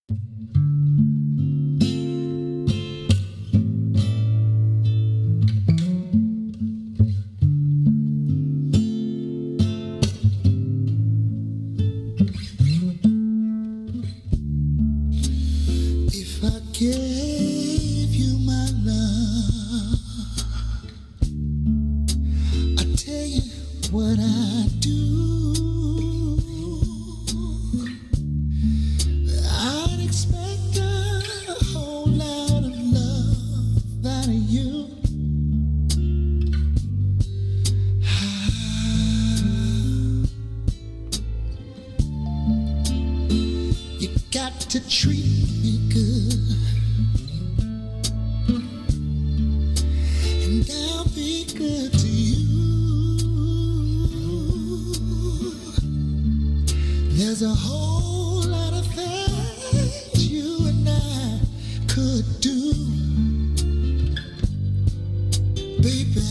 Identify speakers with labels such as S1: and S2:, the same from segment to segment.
S1: If I gave you my love, I tell you what I do. I'd expect a whole lot of love out of you. You got to treat me good, and I'll be good to you. There's a whole lot of things you and I could do, baby.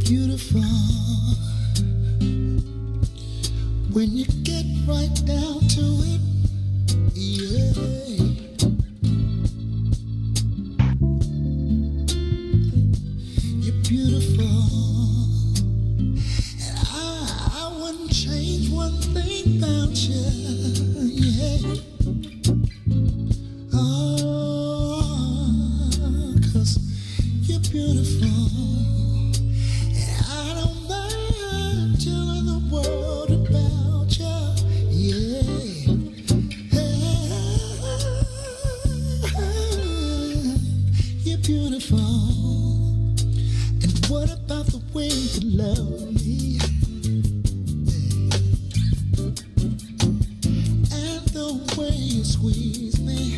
S1: Beautiful. When you get right down to it, yeah. You're beautiful, and I wouldn't change one thing about you, yeah. Oh, 'cause you're beautiful. Beautiful. And what about the way you love me? And the way you squeeze me.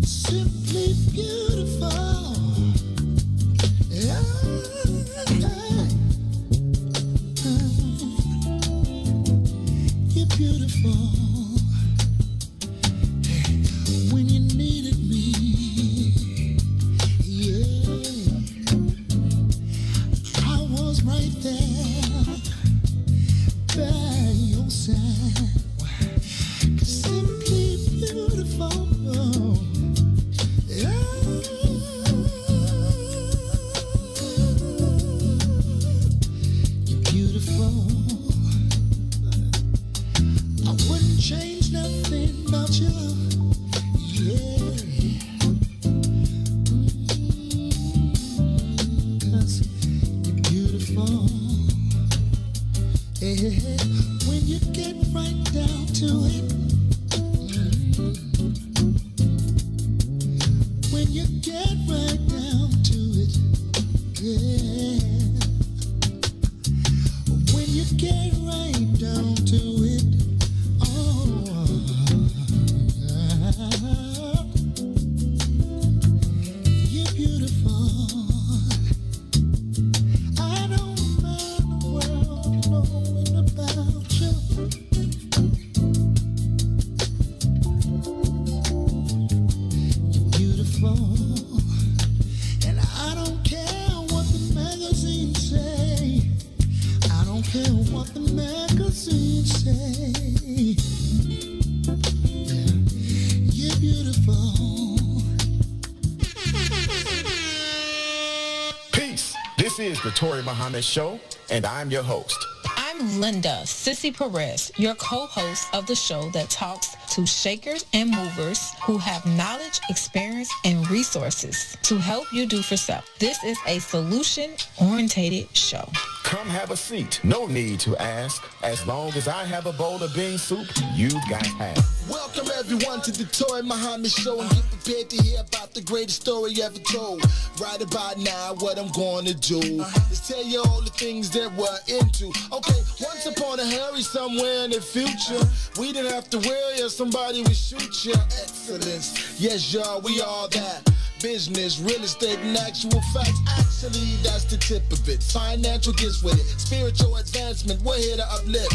S1: Simply beautiful. Yeah. You're beautiful. When you needed me, yeah, I was right there by your side. Simply beautiful, yeah. You're beautiful. I wouldn't change nothing about you. Yeah, 'cause you're beautiful. Yeah, when you get right down to it, when you get right down to it, yeah, when you get right down to it, oh. You're beautiful. I don't mind the world knowing about you. You're beautiful. And I don't care what the magazines say. I don't care what the magazines say. You're beautiful.
S2: Peace. This is the Touré Muhammad Show, and I'm your host.
S3: I'm Linda Sissy Perez, your co-host of the show that talks to shakers and movers who have knowledge, experience, and resources to help you do for self. This is a solution-oriented show.
S2: Come have a seat. No need to ask. As long as I have a bowl of bean soup, you got half.
S1: Welcome everyone to the Touré Muhammad Show, and get prepared to hear about the greatest story ever told. Right about now, what I'm gonna do is tell you all the things that we're into. Okay, once upon a hurry somewhere in the future, we didn't have to worry if somebody would shoot you. Excellence, yes y'all, we all that. Business, real estate, and actual facts. Actually, that's the tip of it. Financial gifts with it. Spiritual advancement, we're here to uplift.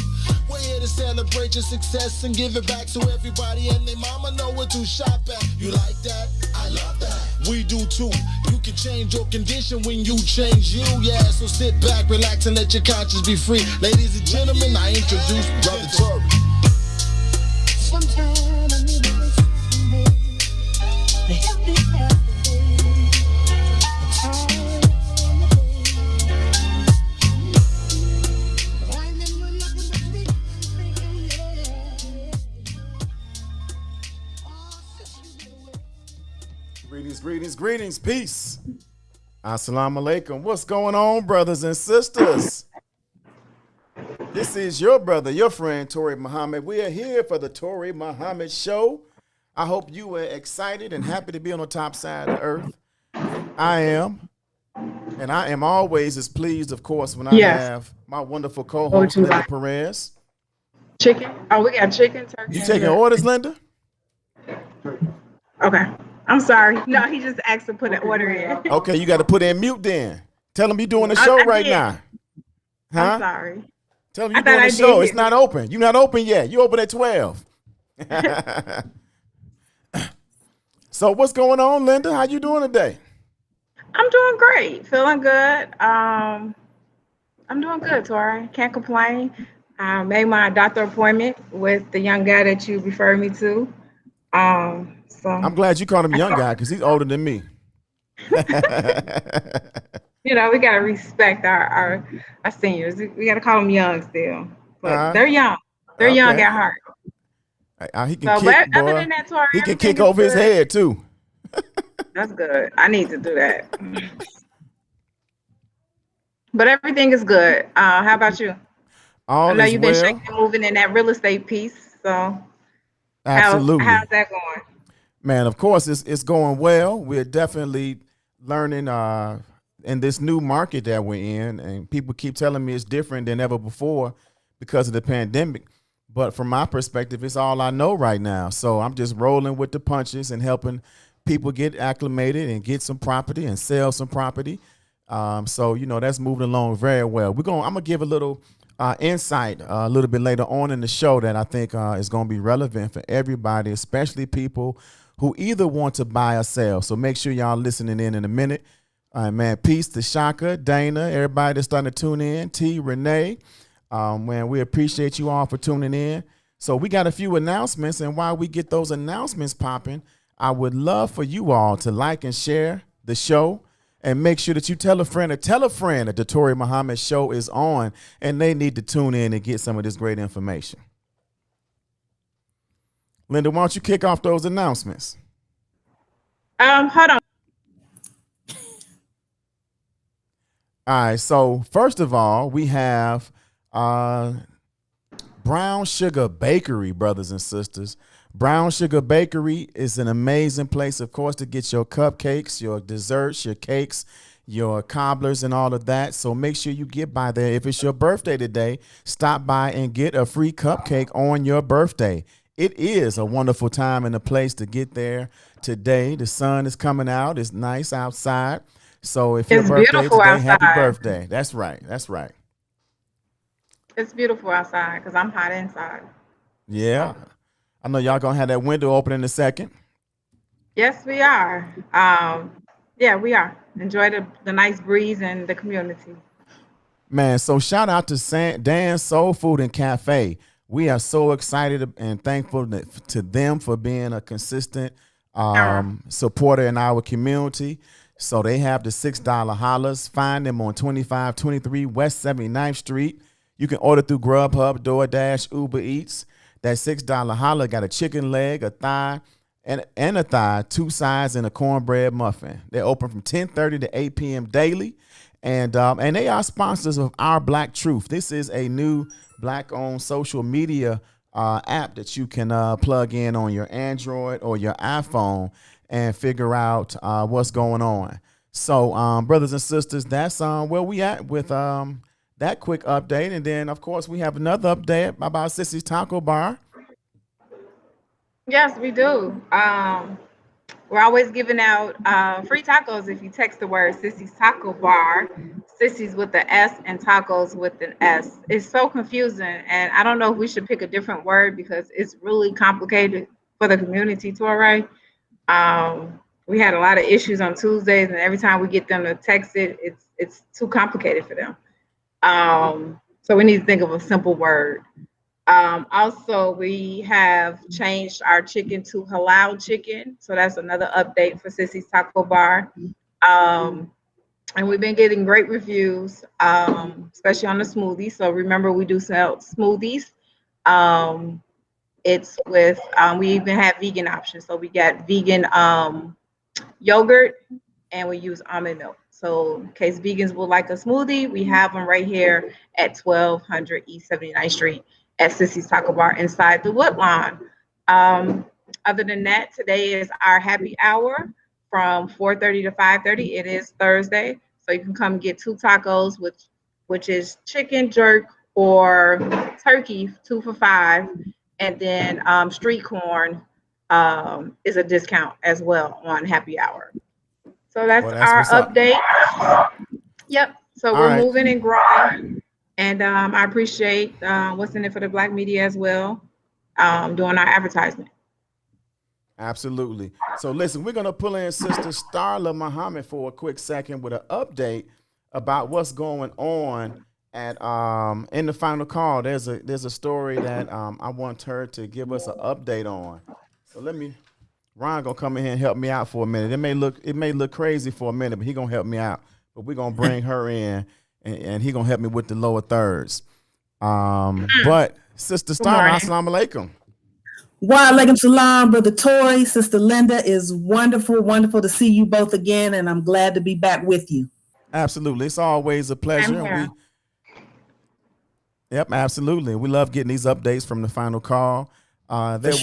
S1: We're here to celebrate your success and give it back so everybody and their mama know where to shop at. You like that? I love that. We do too. You can change your condition when you change you. Yeah, so sit back, relax, and let your conscience be free. Ladies and gentlemen, I introduce Brother Touré. Sometimes I need to listen to me. They help me out.
S4: Greetings, peace. Assalamu alaikum. What's going on, brothers and sisters? This is your brother, your friend, Touré Muhammad. We are here for the Touré Muhammad Show. I hope you are excited and happy to be on the top side of the earth. I am. And I am always as pleased, of course, when I have my wonderful co-host, Linda Perez.
S5: Chicken? Oh, we got chicken, turkey.
S4: You taking orders, Linda?
S5: Okay. I'm sorry. No, he just asked to put an order in.
S4: Okay, you got to put in mute then. Tell him you're doing the show right now. Huh?
S5: I'm sorry.
S4: Tell him you're doing the show. It's not open. You're not open yet. You open at 12. So what's going on, Linda? How you doing today?
S5: I'm doing great. Feeling good. I'm doing good, Touré. Can't complain. I made my doctor appointment with the young guy that you referred me to. So
S4: I'm glad you called him a young guy because he's older than me.
S5: You know, we gotta respect our seniors. We gotta call them young still, but they're young. They're young at heart.
S4: He can kick, boy. Other than that, Touré, he can kick over his head too.
S5: That's good. I need to do that. But everything is good. How about you? I know you've been shaking and moving in that real estate piece. So
S4: absolutely,
S5: how's that going?
S4: Man, of course, it's going well. We're definitely learning in this new market that we're in, and people keep telling me it's different than ever before because of the pandemic. But from my perspective, it's all I know right now. So I'm just rolling with the punches and helping people get acclimated and get some property and sell some property. So, you know, that's moving along very well. I'm going to give a little insight a little bit later on in the show that I think is going to be relevant for everybody, especially people who either want to buy or sell. So make sure y'all listening in a minute. Man, peace to Shaka, Dana, everybody that's starting to tune in, T, Renee. Man, we appreciate you all for tuning in. So we got a few announcements, and while we get those announcements popping, I would love for you all to like and share the show and make sure that you tell a friend that the Touré Muhammad Show is on and they need to tune in and get some of this great information. Linda, why don't you kick off those announcements?
S5: Hold on.
S4: All right, so first of all, we have Brown Sugar Bakery, brothers and sisters. Brown Sugar Bakery is an amazing place, of course, to get your cupcakes, your desserts, your cakes, your cobblers, and all of that. So make sure you get by there. If it's your birthday today, stop by and get a free cupcake on your birthday. It is a wonderful time and a place to get there today. The sun is coming out. It's nice outside. So if your birthday today, outside. Happy birthday. That's right. That's right.
S5: It's beautiful outside because I'm hot inside.
S4: Yeah. I know y'all going to have that window open in a second.
S5: Yes, we are. Yeah, we are. Enjoy the nice breeze and the community.
S4: Man, so shout out to Dan's Soul Food and Cafe. We are so excited and thankful to them for being a consistent supporter in our community. So they have the $6 hollers. Find them on 2523 West 79th Street. You can order through Grubhub, DoorDash, Uber Eats. That $6 holler got a chicken leg, a thigh, and a thigh, 2 sides, and a cornbread muffin. They're open from 10:30 to 8 p.m. daily. And they are sponsors of Our Black Truth. This is a new Black-owned social media app that you can plug in on your Android or your iPhone and figure out what's going on. So, brothers and sisters, that's where we at with that quick update. And then, of course, we have another update about Sissy's Taco Bar.
S5: Yes, we do. We're always giving out free tacos if you text the word Sissy's Taco Bar. Sissy's with the S and tacos with an S. It's so confusing, and I don't know if we should pick a different word because it's really complicated for the community, Touré. We had a lot of issues on Tuesdays, and every time we get them to text it, it's too complicated for them. So we need to think of a simple word. Also, we have changed our chicken to halal chicken. So that's another update for Sissy's Taco Bar. And we've been getting great reviews, especially on the smoothies. So remember, we do sell smoothies. It's with, we even have vegan options. So we got vegan yogurt, and we use almond milk. So in case vegans would like a smoothie, we have them right here at 1200 East 79th Street at Sissy's Taco Bar inside the Woodlawn. Other than that, today is our happy hour from 4:30 to 5:30. It is Thursday, so you can come get 2 tacos, which is chicken jerk or turkey, 2 for $5, and then street corn is a discount as well on happy hour. So that's our update. Yep. So we're moving and growing. And I appreciate what's in it for the Black media as well, doing our advertisement.
S4: Absolutely. So listen, we're going to pull in Sister Starla Muhammad for a quick second with an update about what's going on at in the final call. There's a story that I want her to give us an update on. So Ron gonna come in here and help me out for a minute. It may look crazy for a minute, but he gonna help me out. But we're gonna bring her in, and he gonna help me with the lower thirds. But Sister Starla, assalamu alaikum.
S6: Wa alaikum salam, Brother Touré. Sister Linda, is wonderful to see you both again, and I'm glad to be back with you.
S4: Absolutely, it's always a pleasure. Yep, absolutely. We love getting these updates from the final call. There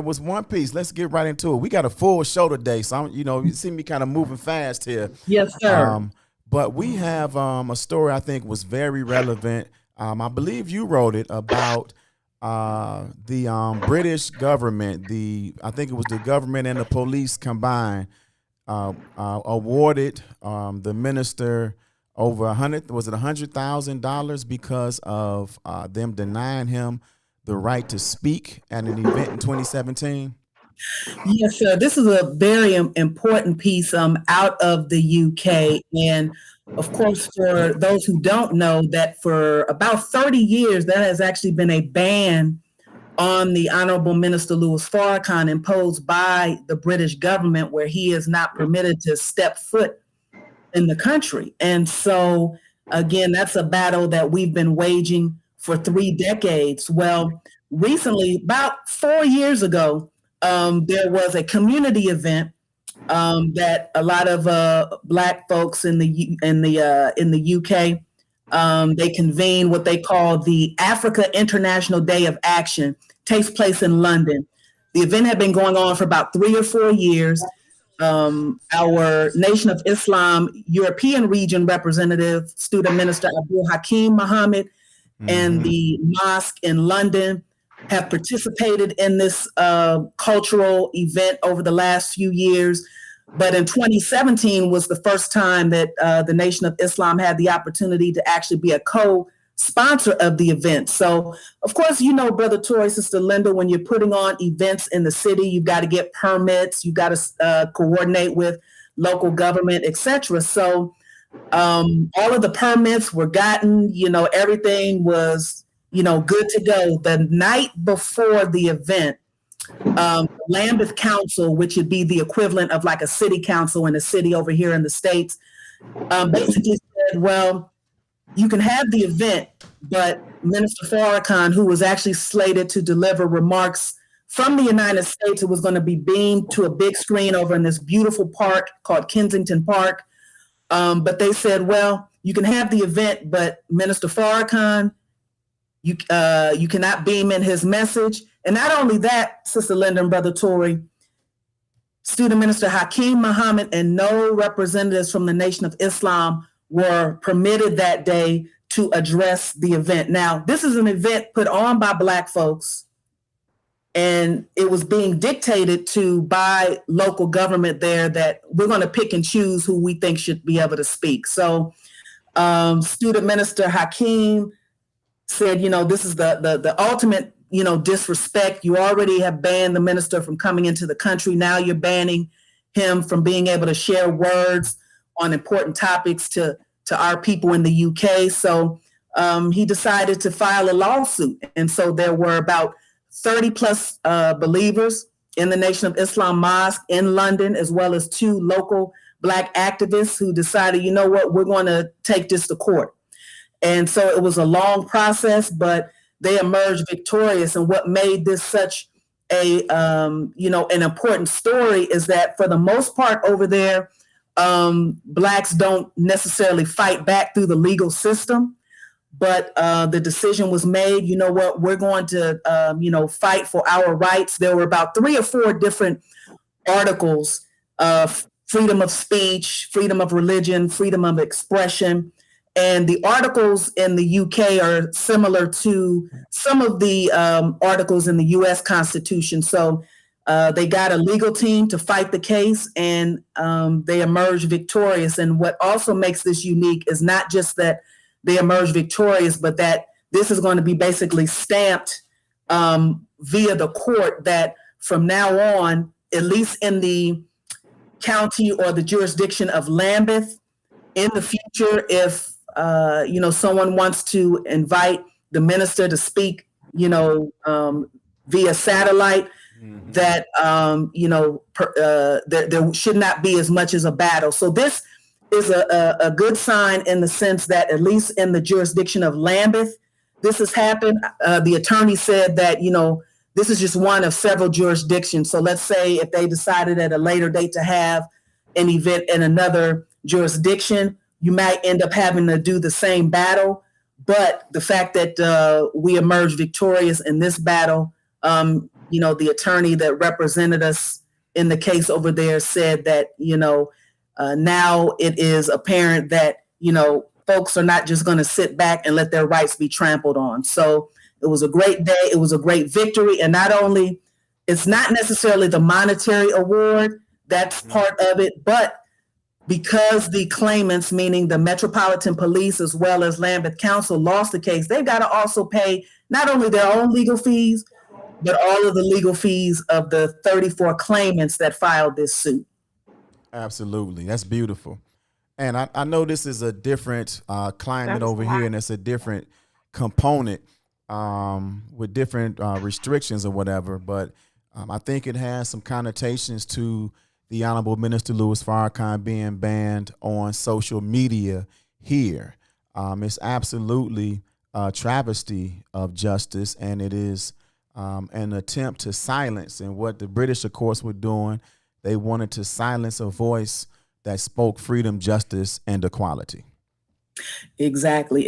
S4: was one piece. Let's get right into it. We got a full show today, so you see me kind of moving fast here.
S6: Yes, sir.
S4: But we have a story I think was very relevant. I believe you wrote it about the British government. I think it was the government and the police combined awarded the minister over $100,000 because of them denying him the right to speak at an event in 2017?
S6: Yes, sir. This is a very important piece out of the UK. And of course, for those who don't know, that for about 30 years, there has actually been a ban on the Honorable Minister Louis Farrakhan imposed by the British government, where he is not permitted to step foot in the country. And so, again, that's a battle that we've been waging for 3 decades. Well, recently, about 4 years ago, there was a community event that a lot of Black folks in the UK they convened what they call the Africa International Day of Action. Takes place in London. The event had been going on for about 3 or 4 years. Our Nation of Islam European region representative, student minister Abdul Hakim Muhammad, and the mosque in London have participated in this cultural event over the last few years. But in 2017 was the first time that the Nation of Islam had the opportunity to actually be a co-sponsor of the event. So, of course, Brother Touré, Sister Linda, when you're putting on events in the city, you've got to get permits, you've got to coordinate with local government, etc. So all of the permits were gotten, everything was, good to go. The night before the event, Lambeth Council, which would be the equivalent of like a city council in a city over here in the States, basically said, well, you can have the event, but Minister Farrakhan, who was actually slated to deliver remarks from the United States, it was going to be beamed to a big screen over in this beautiful park called Kensington Park. But they said, well, you can have the event, but Minister Farrakhan, You cannot beam in his message. And not only that, Sister Linda and Brother Tory, Student Minister Hakeem Muhammad and no representatives from the Nation of Islam were permitted that day to address the event. Now, this is an event put on by Black folks, and it was being dictated to by local government there that we're going to pick and choose who we think should be able to speak. So Student Minister Hakeem said, this is the ultimate, disrespect. You already have banned the minister from coming into the country. Now you're banning him from being able to share words on important topics to our people in the UK. So he decided to file a lawsuit. And so there were about 30 plus believers in the Nation of Islam Mosque in London, as well as 2 local Black activists who decided, we're going to take this to court. And so it was a long process, but they emerged victorious. And what made this such an important story is that for the most part over there, Blacks don't necessarily fight back through the legal system. But the decision was made, we're going to, fight for our rights. There were about 3 or 4 different articles of freedom of speech, freedom of religion, freedom of expression. And the articles in the UK are similar to some of the articles in the US Constitution. So they got a legal team to fight the case, and they emerged victorious. And what also makes this unique is not just that they emerged victorious, but that this is going to be basically stamped via the court that from now on, at least in the county or the jurisdiction of Lambeth, in the future, if someone wants to invite the minister to speak, via satellite, that there should not be as much as a battle. So this is a good sign in the sense that at least in the jurisdiction of Lambeth, this has happened. The attorney said that, this is just one of several jurisdictions. So let's say if they decided at a later date to have an event in another jurisdiction, you might end up having to do the same battle. But the fact that we emerged victorious in this battle, the attorney that represented us in the case over there said that, now it is apparent that, folks are not just going to sit back and let their rights be trampled on. So it was a great day. It was a great victory. And not only, it's not necessarily the monetary award, that's part of it, but because the claimants, meaning the Metropolitan Police as well as Lambeth Council, lost the case, they've got to also pay not only their own legal fees, but all of the legal fees of the 34 claimants that filed this suit.
S4: Absolutely. That's beautiful. And I know this is a different climate over here, and it's a different component with different restrictions or whatever. But I think it has some connotations to the Honorable Minister Louis Farrakhan being banned on social media here. It's absolutely a travesty of justice, and it is an attempt to silence. And what the British, of course, were doing, they wanted to silence a voice that spoke freedom, justice, and equality.
S6: Exactly.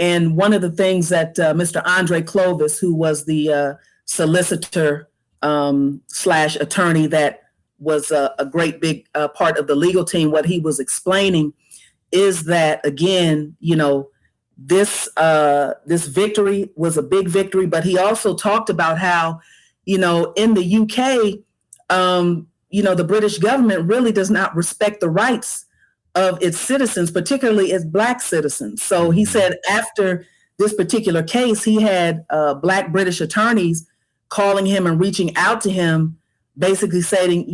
S6: And one of the things that Mr. Andre Clovis, who was the solicitor / attorney that was a great big part of the legal team, what he was explaining is that, again, this victory was a big victory, but he also talked about how, in the UK, the British government really does not respect the rights of its citizens, particularly its Black citizens. So he said after this particular case, he had Black British attorneys calling him and reaching out to him, basically saying,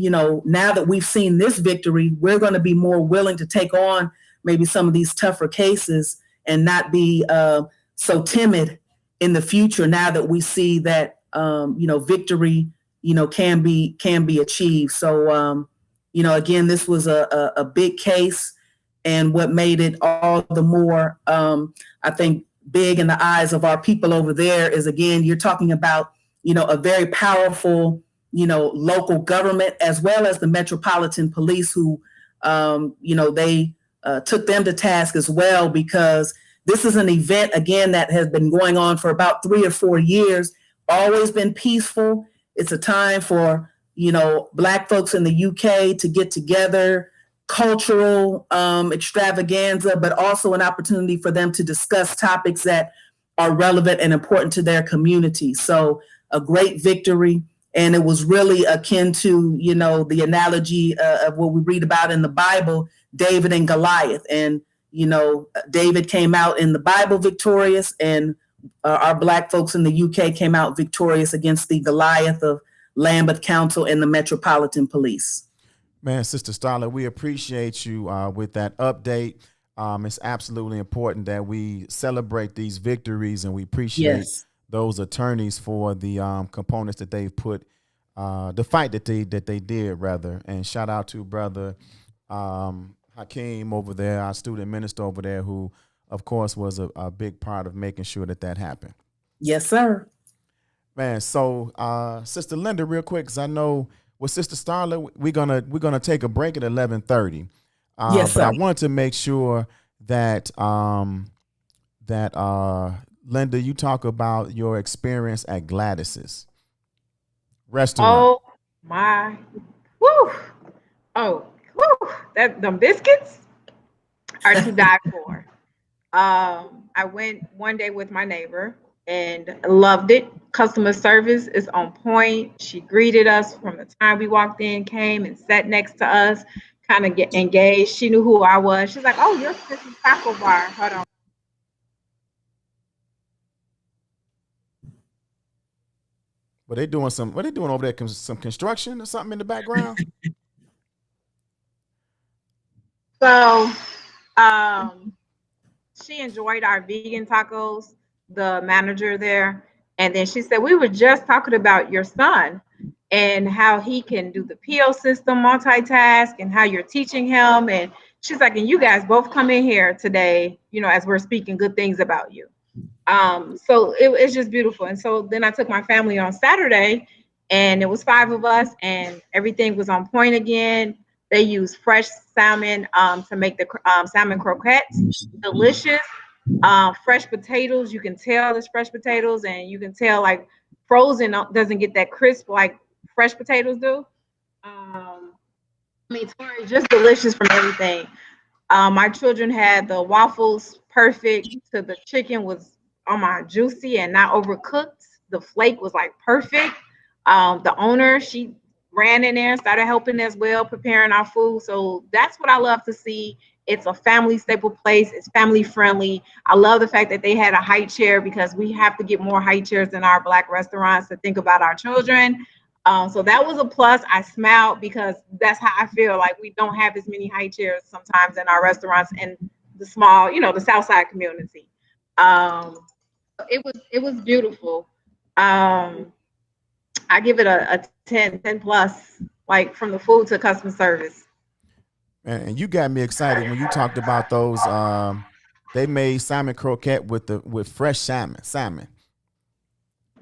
S6: now that we've seen this victory, we're going to be more willing to take on maybe some of these tougher cases and not be so timid in the future now that we see that, victory, can be achieved. So, again, this was a big case, and what made it all the more, I think, big in the eyes of our people over there is, again, you're talking about, a very powerful, local government, as well as the Metropolitan Police, who, they took them to task as well, because This is an event, again, that has been going on for about 3 or 4 years, always been peaceful. It's a time for, Black folks in the UK to get together, cultural extravaganza, but also an opportunity for them to discuss topics that are relevant and important to their community. So a great victory. And it was really akin to, the analogy of what we read about in the Bible, David and Goliath. And, David came out in the Bible victorious, and our Black folks in the UK came out victorious against the Goliath of Lambeth Council and the Metropolitan Police.
S4: Man, Sister Starla, we appreciate you with that update. It's absolutely important that we celebrate these victories, and we appreciate those attorneys for the components that they've put, the fight that they did rather. And shout out to Brother Hakeem over there, our student minister over there, who, of course, was a big part of making sure that happened.
S6: Yes, sir.
S4: Man, so Sister Linda, real quick, because I know with Sister Starla, we're gonna take a break at 11:30.
S6: Yes, sir.
S4: But I wanted to make sure that Linda, you talk about your experience at Gladys's restaurant.
S5: Oh my, woo! Oh, woo! Them biscuits are to die for. I went one day with my neighbor and loved it. Customer service is on point. She greeted us from the time we walked in, came and sat next to us, kind of get engaged. She knew who I was. She's like, "Oh, you're Sissy Taco Bar. Hold on."
S4: What they doing over there? Some construction or something in the background?
S5: So, she enjoyed our vegan tacos, the manager there. And then she said, "We were just talking about your son and how he can do the PO system, multitask, and how you're teaching him." And she's like, "And you guys both come in here today, as we're speaking good things about you." So it's just beautiful. And so then I took my family on Saturday, and it was 5 of us, and everything was on point again. They used fresh salmon to make the salmon croquettes, delicious. Fresh potatoes, you can tell it's fresh potatoes, and you can tell like frozen doesn't get that crisp like fresh potatoes do. Tori, just delicious from everything. My children had the waffles perfect. To the chicken was juicy and not overcooked. The flake was like perfect. The owner, she ran in there and started helping as well, preparing our food. So that's what I love to see. It's a family staple place. It's family friendly. I love the fact that they had a high chair, because we have to get more high chairs in our Black restaurants to think about our children. So that was a plus. I smiled because that's how I feel. Like we don't have as many high chairs sometimes in our restaurants in the small, the South Side community. It was beautiful. I give it a 10 plus, like from the food to customer service.
S4: And you got me excited when you talked about those. They made salmon croquette with fresh salmon.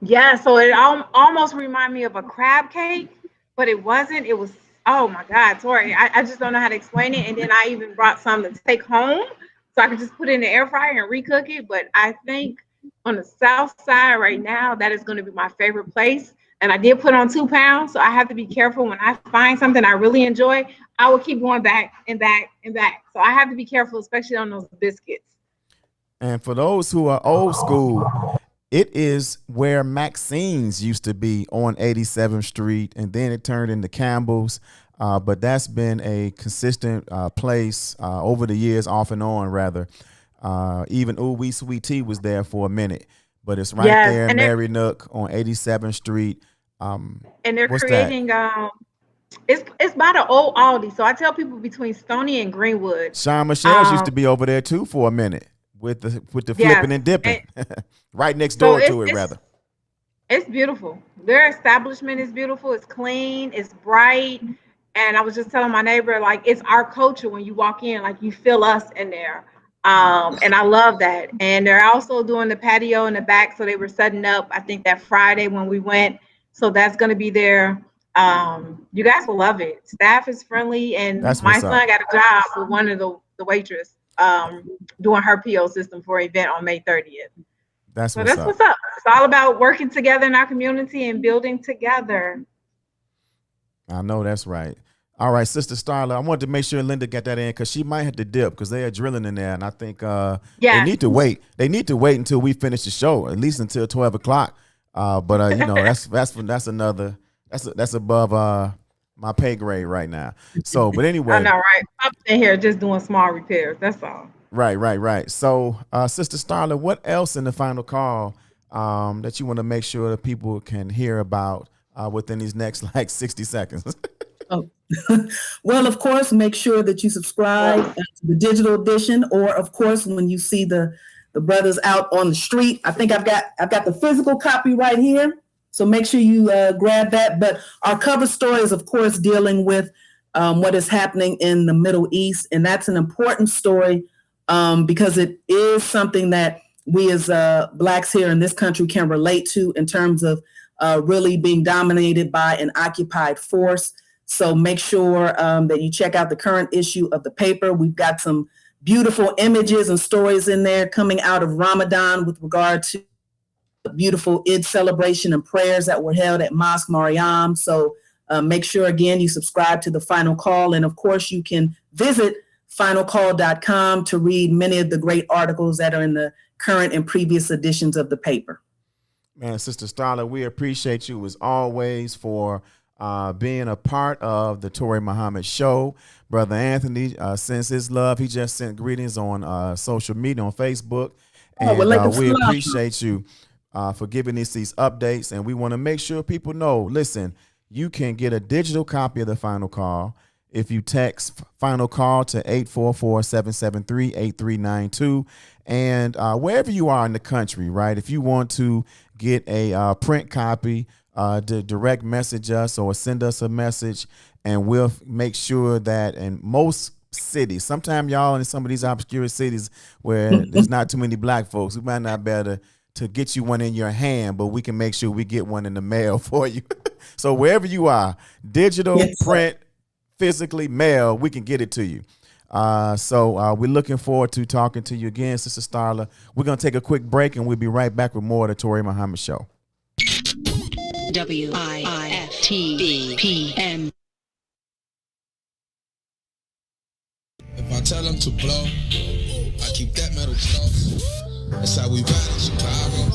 S5: Yeah, so it almost reminded me of a crab cake, but it wasn't. It was, oh my God, Tori, I just don't know how to explain it. And then I even brought some to take home so I could just put it in the air fryer and recook it. But I think on the South Side right now, that is going to be my favorite place. And I did put on 2 pounds, so I have to be careful. When I find something I really enjoy, I will keep going back and back and back. So I have to be careful, especially on those biscuits.
S4: And for those who are old school, it is where Maxine's used to be on 87th Street, and then it turned into Campbell's. But that's been a consistent place over the years, off and on, rather. Even Ooh Wee Sweet Tea was there for a minute. But it's right there in Mary Nook on 87th Street.
S5: And they're creating, it's by the old Aldi. So I tell people between Stony and Greenwood.
S4: Sean Michelle's used to be over there too for a minute with the flipping and dipping. Right next door to it, rather.
S5: It's beautiful. Their establishment is beautiful. It's clean. It's bright. And I was just telling my neighbor, like, it's our culture when you walk in, like you feel us in there. And I love that. And they're also doing the patio in the back. So they were setting up, I think, that Friday when we went. So that's going to be there. You guys will love it. Staff is friendly. And my son got a job with one of the waitress. doing her PO system for an event on May 30th.
S4: That's
S5: So
S4: what's
S5: that's
S4: up.
S5: what's up. It's all about working together in our community and building together.
S4: I know that's right. All right, Sister Starla, I wanted to make sure Linda got that in because she might have to dip because they are drilling in there, and I think they
S5: Yeah.
S4: need to wait. They need to wait until we finish the show, at least until 12 o'clock. But you know, that's above my pay grade right now. So, but anyway,
S5: I know, right? I'm in here just doing small repairs. That's all.
S4: right. So, Sister Starla, what else in the final call that you want to make sure that people can hear about within these next like 60 seconds?
S6: Oh. Well, of course, make sure that you subscribe to the digital edition, or of course, when you see the brothers out on the street. I think I've got the physical copy right here, so make sure you grab that. But our cover story is, of course, dealing with what is happening in the Middle East, and that's an important story because it is something that we as Blacks here in this country can relate to in terms of really being dominated by an occupied force. So make sure that you check out the current issue of the paper. We've got some beautiful images and stories in there coming out of Ramadan with regard to the beautiful Eid celebration and prayers that were held at Mosque Mariam. So make sure, again, you subscribe to the Final Call. And of course, you can visit finalcall.com to read many of the great articles that are in the current and previous editions of the paper.
S4: Man, Sister Starla, we appreciate you as always for being a part of the Touré Muhammad show. Brother Anthony sends his love. He just sent greetings on social media, on Facebook. And we appreciate you for giving us these updates. And we want to make sure people know, listen, you can get a digital copy of the Final Call if you text Final Call to 844-773-8392. And wherever you are in the country, right, if you want to get a print copy, to direct message us or send us a message, and we'll make sure that in most cities, sometimes y'all in some of these obscure cities where there's not too many Black folks, we might not be able to get you one in your hand, but we can make sure we get one in the mail for you. So wherever you are, digital, print, physically, mail, we can get it to you. So we're looking forward to talking to you again, Sister Starla. We're going to take a quick break, and we'll be right back with more of the Touré Muhammad Show.
S7: WIIFTBP.
S1: If I tell them to blow, I keep that metal close. That's how we ride in Chicago.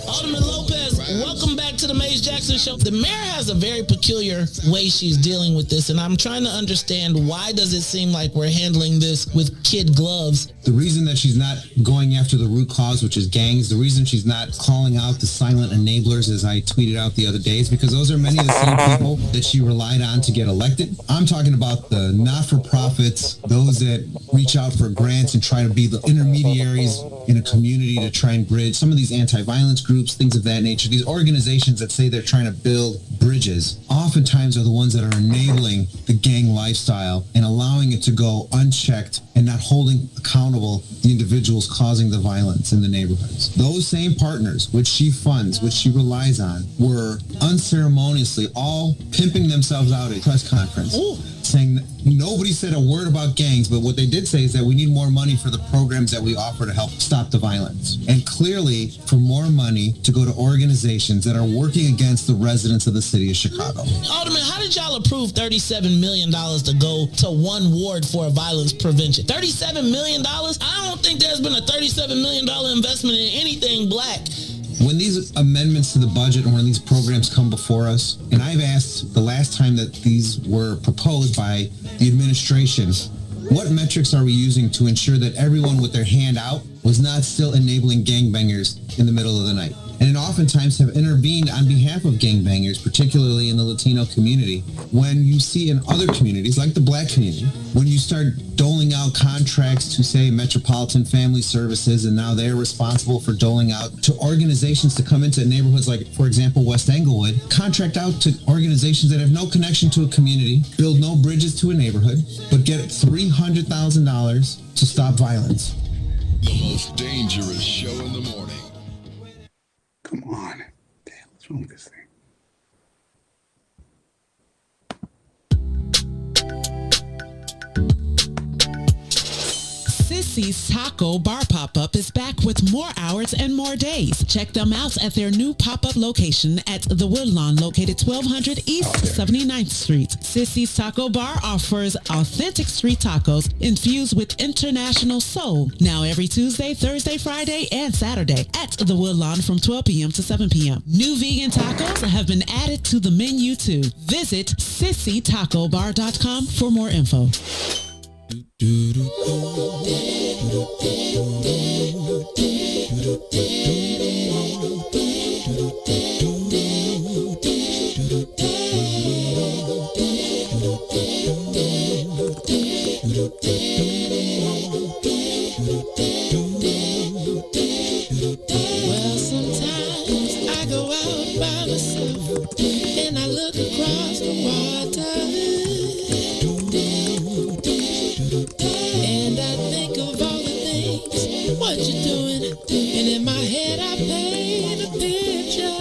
S7: Alderman Lopez, welcome back to the Maze Jackson Show. The mayor has a very peculiar way she's dealing with this, and I'm trying to understand, why does it seem like we're handling this with kid gloves?
S8: The reason that she's not going after the root cause, which is gangs, the reason she's not calling out the silent enablers, as I tweeted out the other day, is because those are many of the same people that she relied on to get elected. I'm talking about the not-for-profits, those that reach out for grants and try to be the intermediaries in a community to try and bridge some of these anti-violence groups, things of that nature. These organizations that say they're trying to build bridges oftentimes are the ones that are enabling the gang lifestyle and allowing it to go unchecked and not holding accountable the individuals causing the violence in the neighborhoods. Those same partners, which she funds, which she relies on, were unceremoniously all pimping themselves out at a press conference.
S7: Ooh.
S8: Saying nobody said a word about gangs, but what they did say is that we need more money for the programs that we offer to help stop the violence. And clearly for more money to go to organizations that are working against the residents of the city of Chicago.
S7: Alderman, how did y'all approve $37 million to go to one ward for violence prevention? $37 million? I don't think there's been a $37 million investment in anything Black.
S8: When these amendments to the budget and when these programs come before us, and I've asked the last time that these were proposed by the administration, what metrics are we using to ensure that everyone with their hand out was not still enabling gangbangers in the middle of the night? And oftentimes have intervened on behalf of gangbangers, particularly in the Latino community. When you see in other communities, like the Black community, when you start doling out contracts to, say, Metropolitan Family Services, and now they're responsible for doling out to organizations to come into neighborhoods like, for example, West Englewood, contract out to organizations that have no connection to a community, build no bridges to a neighborhood, but get $300,000 to stop violence.
S1: The most dangerous show in the morning.
S9: Come on. Damn, what's wrong with this thing?
S10: Sissy's Taco Bar pop-up is back with more hours and more days. Check them out at their new pop-up location at the Woodlawn, located 1200 East 79th Street. Sissy's Taco Bar offers authentic street tacos infused with international soul. Now every Tuesday, Thursday, Friday, and Saturday at the Woodlawn from 12 p.m. to 7 p.m. New vegan tacos have been added to the menu too. Visit sissytacobar.com for more info.
S7: Well, sometimes I go out by myself and I look across the water and I think of all the things what you're doing, and in my head I paint a picture.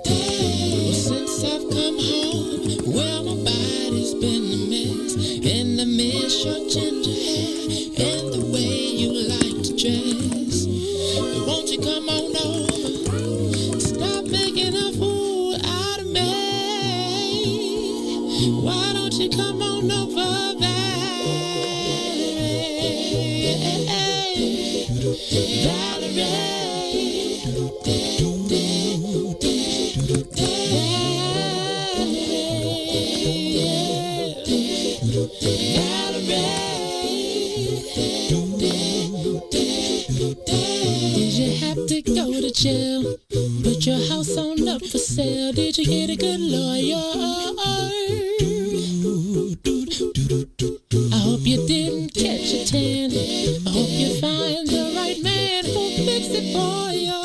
S7: Well, since I've come home, well, my body's been a mess, and I miss your ginger hair and the way you like to dress. But won't you come on over? Stop making a fool out of me. Why don't you come on over, Did you have to go to jail? Put your house on up for sale. Did you get a good lawyer? I hope you didn't catch a tan. I hope you find the right man who'll fix it for you.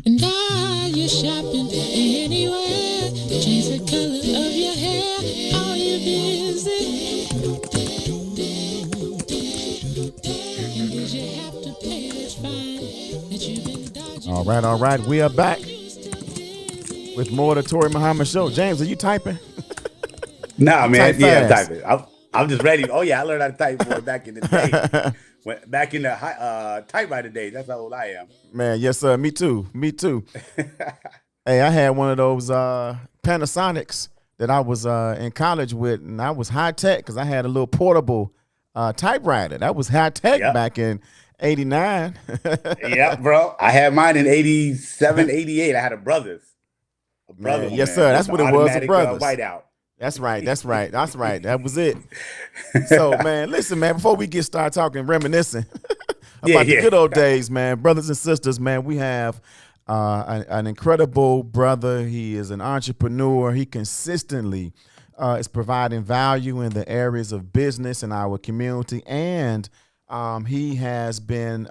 S7: And are you shopping anywhere? Change the color of your hair. Are you busy? And did you have to pay this fine that you've been dodging?
S4: All right. We are back with more of the Touré Muhammad Show. James, are you typing?
S9: Nah, man.
S4: Type
S9: Yeah, I'm
S4: fast.
S9: typing. I'm just ready. Oh, yeah, I learned how to type boy, back in the day. Back in the typewriter days. That's how old I am.
S4: Man, yes, sir. Me too. Hey, I had one of those Panasonics that I was in college with, and I was high tech because I had a little portable typewriter. That was high tech back in '89.
S9: Yeah, bro. I had mine in '87, '88. I had a Brothers.
S4: Man, yes, sir. That's what it was. A Brothers.
S9: Whiteout.
S4: That's right. That was it. So, man, listen, man, before we get started talking, reminiscing about the good old days, man, brothers and sisters, man, we have an incredible brother. He is an entrepreneur. He consistently is providing value in the areas of business in our community. And he has been,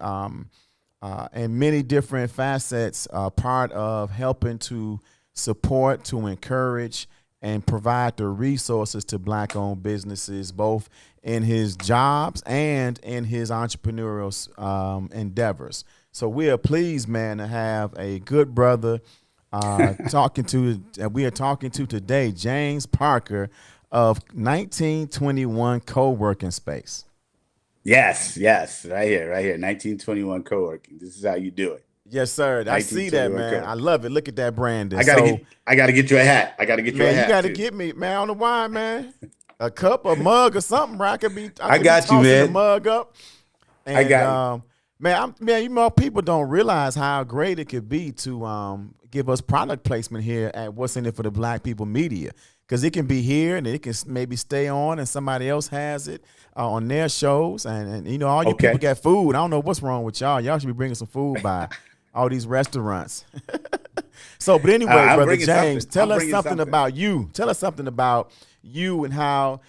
S4: in many different facets, part of helping to support, to encourage, and provide the resources to Black-owned businesses, both in his jobs and in his entrepreneurial endeavors. So we are pleased, man, to have a good brother we are talking to today, James Parker of 1921 Co-working Space.
S9: Yes, right here, 1921 Co-working. This is how you do it.
S4: Yes, sir. I see that, man. I love it. Look at that branding.
S9: I gotta get you a hat. I gotta get you a hat.
S4: You gotta get me, man. I don't know why, man. A cup, a mug, or something. Bro. I could be
S9: you, man.
S4: The mug up. And,
S9: I got
S4: man. You know, people don't realize how great it could be to give us product placement here at What's in It for the Black People Media, because it can be here and it can maybe stay on, and somebody else has it on their shows, and you know, all you people got food. I don't know what's wrong with y'all. Y'all should be bringing some food by all these restaurants. So, but anyway, Brother James, tell us something about you. Tell us something about you and how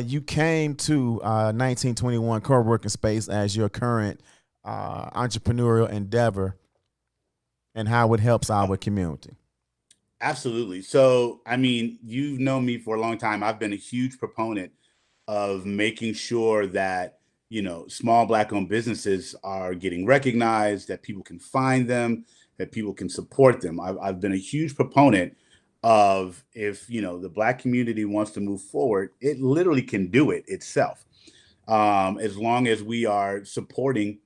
S4: you came to 1921 Co-working Space as your current entrepreneurial endeavor, and how it helps our community.
S9: Absolutely. So, I mean, you've known me for a long time. I've been a huge proponent of making sure that, you know, small Black-owned businesses are getting recognized, that people can find them, that people can support them. I've been a huge proponent of if, the Black community wants to move forward, it literally can do it itself, as long as we are supporting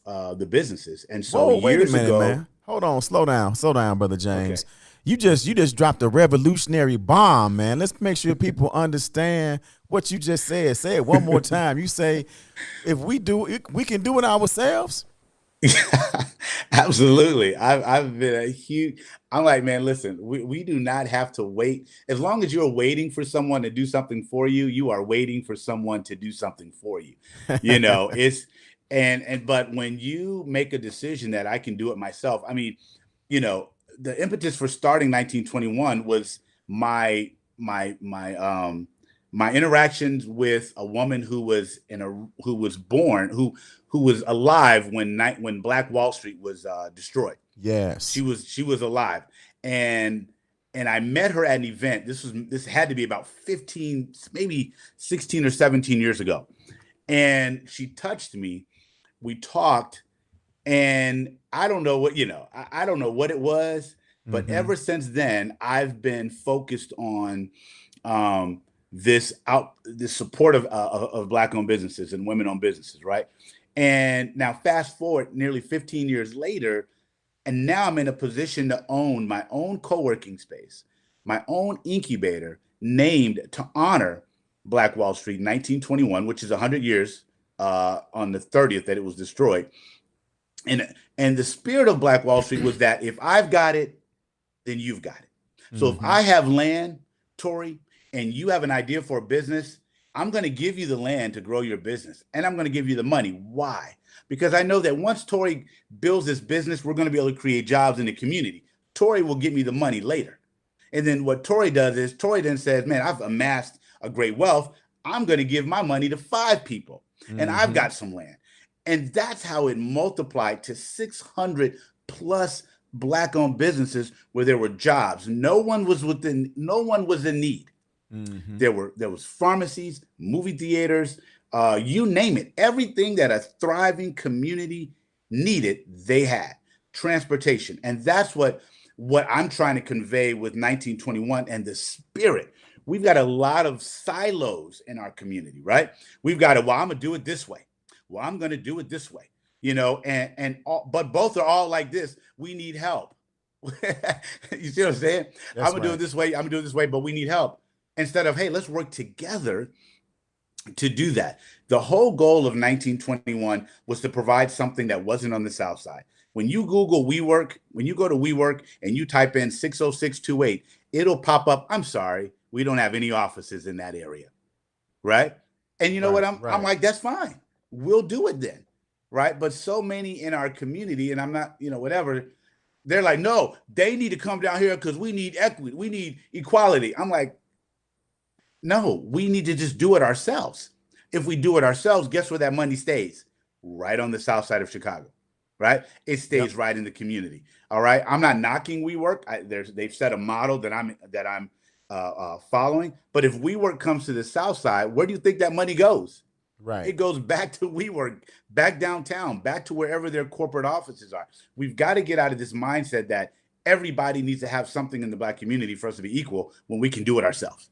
S9: the businesses. And so
S4: Whoa, wait a
S9: years
S4: minute,
S9: ago,
S4: man. Hold on, slow down, brother
S9: okay.
S4: James. You just dropped a revolutionary bomb, man. Let's make sure people understand what you just said. Say it one more time. You say, if we do it, we can do it ourselves.
S9: Absolutely. I've been a huge, I'm like, man, listen, we do not have to wait. As long as you're waiting for someone to do something for you, you are waiting for someone to do something for you. It's, but when you make a decision that I can do it myself, I mean, the impetus for starting 1921 was my interactions with a woman who was who was alive when Black Wall Street was destroyed.
S4: Yes.
S9: She was alive, and I met her at an event. This had to be about 15, maybe 16 or 17 years ago, and she touched me. We talked, and I don't know what I don't know what it was, but ever since then, I've been focused on this support of Black-owned businesses and women-owned businesses, right? And now fast forward nearly 15 years later, and now I'm in a position to own my own co-working space, my own incubator, named to honor Black Wall Street in 1921, which is 100 years on the 30th that it was destroyed. And the spirit of Black Wall Street was that if I've got it, then you've got it. So if I have land, Tory, and you have an idea for a business, I'm going to give you the land to grow your business, and I'm going to give you the money. Why? Because I know that once Tory builds this business, we're going to be able to create jobs in the community. Tory will give me the money later. And then what Tory does is Tory then says, man, I've amassed a great wealth. I'm going to give my money to 5 people, and I've got some land. And that's how it multiplied to 600 plus Black-owned businesses where there were jobs. No one was in need. There was pharmacies, movie theaters, you name it. Everything that a thriving community needed, they had. Transportation. And that's what I'm trying to convey with 1921 and the spirit. We've got a lot of silos in our community, right? We've got I'm going to do it this way. Well, I'm going to do it this way, but both are all like this. We need help. You see what I'm saying? I'm going to do it this way. I'm going to do it this way, but we need help. Instead of, hey, let's work together to do that. The whole goal of 1921 was to provide something that wasn't on the South Side. When you Google WeWork, when you go to WeWork and you type in 60628, it'll pop up, I'm sorry, we don't have any offices in that area, right? And you know what? I'm like, that's fine. We'll do it then, right? But so many in our community, and I'm not, whatever, they're like, no, they need to come down here because we need equity. We need equality. I'm like, no, we need to just do it ourselves. If we do it ourselves, guess where that money stays? Right on the South Side of Chicago, right? It stays right in the community. All right. I'm not knocking WeWork. They've set a model that I'm following. But if WeWork comes to the South Side, where do you think that money goes? Right. It goes back to WeWork, back downtown, back to wherever their corporate offices are. We've got to get out of this mindset that everybody needs to have something in the Black community for us to be equal when we can do it ourselves.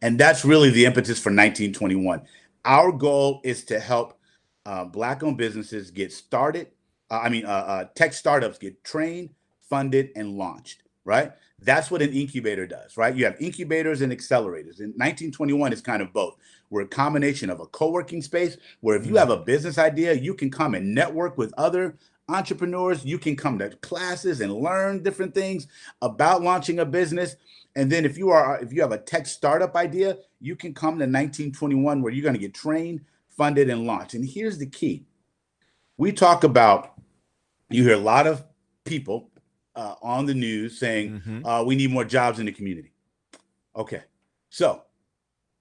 S9: And that's really the impetus for 1921. Our goal is to help Black-owned businesses get started. Tech startups get trained, funded, and launched, right? That's what an incubator does, right? You have incubators and accelerators. In 1921, it's kind of both. We're a combination of a co-working space where if you have a business idea, you can come and network with other entrepreneurs. You can come to classes and learn different things about launching a business. And then if you have a tech startup idea, you can come to 1921 where you're going to get trained, funded, and launched. And here's the key. We talk about, you hear a lot of people on the news saying, we need more jobs in the community. Okay. So,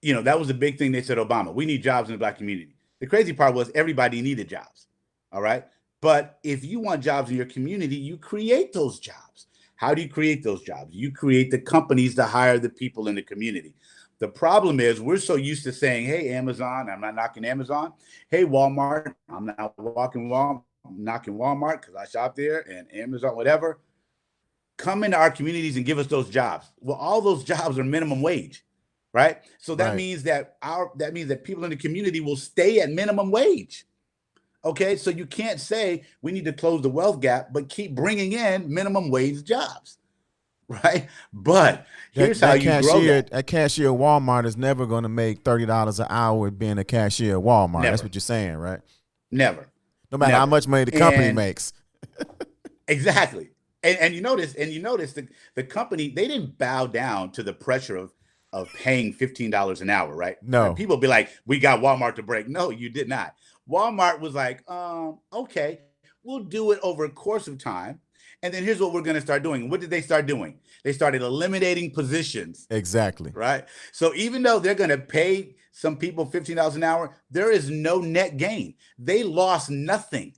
S9: that was the big thing they said, Obama, we need jobs in the Black community. The crazy part was everybody needed jobs. All right. But if you want jobs in your community, you create those jobs. How do you create those jobs? You create the companies to hire the people in the community. The problem is we're so used to saying, hey, Amazon, I'm not knocking Amazon. Hey, Walmart, I'm not knocking Walmart because I shop there, and Amazon, whatever. come into our communities and give us those jobs. Well, all those jobs are minimum wage, right? So that means that people in the community will stay at minimum wage. Okay, so you can't say we need to close the wealth gap, but keep bringing in minimum wage jobs, right? But here's how you grow that.
S4: A cashier at Walmart is never going to make $30 an hour being a cashier at Walmart.
S9: Never.
S4: That's what you're saying, right?
S9: Never.
S4: No matter how much money the company makes.
S9: Exactly. And you notice the company, they didn't bow down to the pressure of paying $15 an hour, right?
S4: No.
S9: And people be like, we got Walmart to break. No, you did not. Walmart was like, okay, we'll do it over a course of time. And then here's what we're going to start doing. What did they start doing? They started eliminating positions.
S4: Exactly.
S9: Right. So even though they're going to pay some people $15 an hour, there is no net gain. They lost nothing.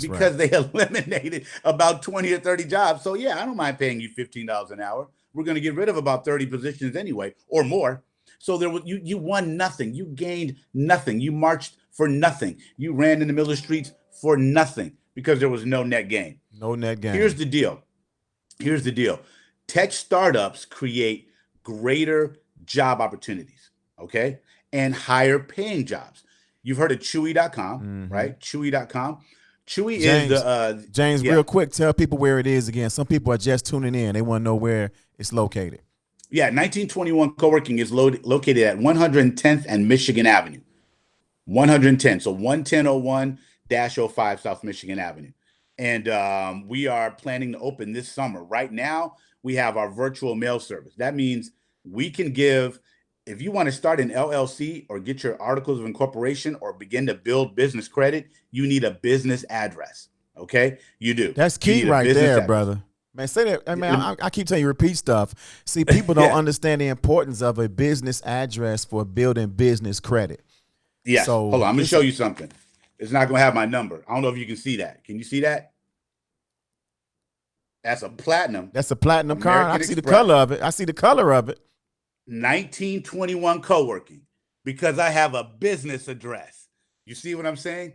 S9: Because they eliminated about 20 or 30 jobs. So yeah, I don't mind paying you $15 an hour. We're going to get rid of about 30 positions anyway, or more. So there was you won nothing. You gained nothing. You marched for nothing. You ran in the middle of the streets for nothing because there was no net gain.
S4: No net gain.
S9: Here's the deal. Tech startups create greater job opportunities, okay? And higher paying jobs. You've heard of Chewy.com, right? Chewy.com. Chewy is the
S4: James, real quick, tell people where it is again. Some people are just tuning in. They want to know where it's located.
S9: Yeah, 1921 Co-working is located at 110th and Michigan Avenue. 110. So 11001-05 South Michigan Avenue. And we are planning to open this summer. Right now, we have our virtual mail service. That means we can give, if you want to start an LLC or get your articles of incorporation or begin to build business credit, you need a business address. Okay, you do.
S4: That's key right there, brother. Man, say that. I mean, I keep telling you, repeat stuff. See, people don't understand the importance of a business address for building business credit.
S9: Yeah. So hold on, I'm gonna show you something. It's not gonna have my number. I don't know if you can see that. Can you see that? That's a platinum.
S4: That's a platinum card. I see the color of it.
S9: 1921 Co-working, because I have a business address. You see what I'm saying?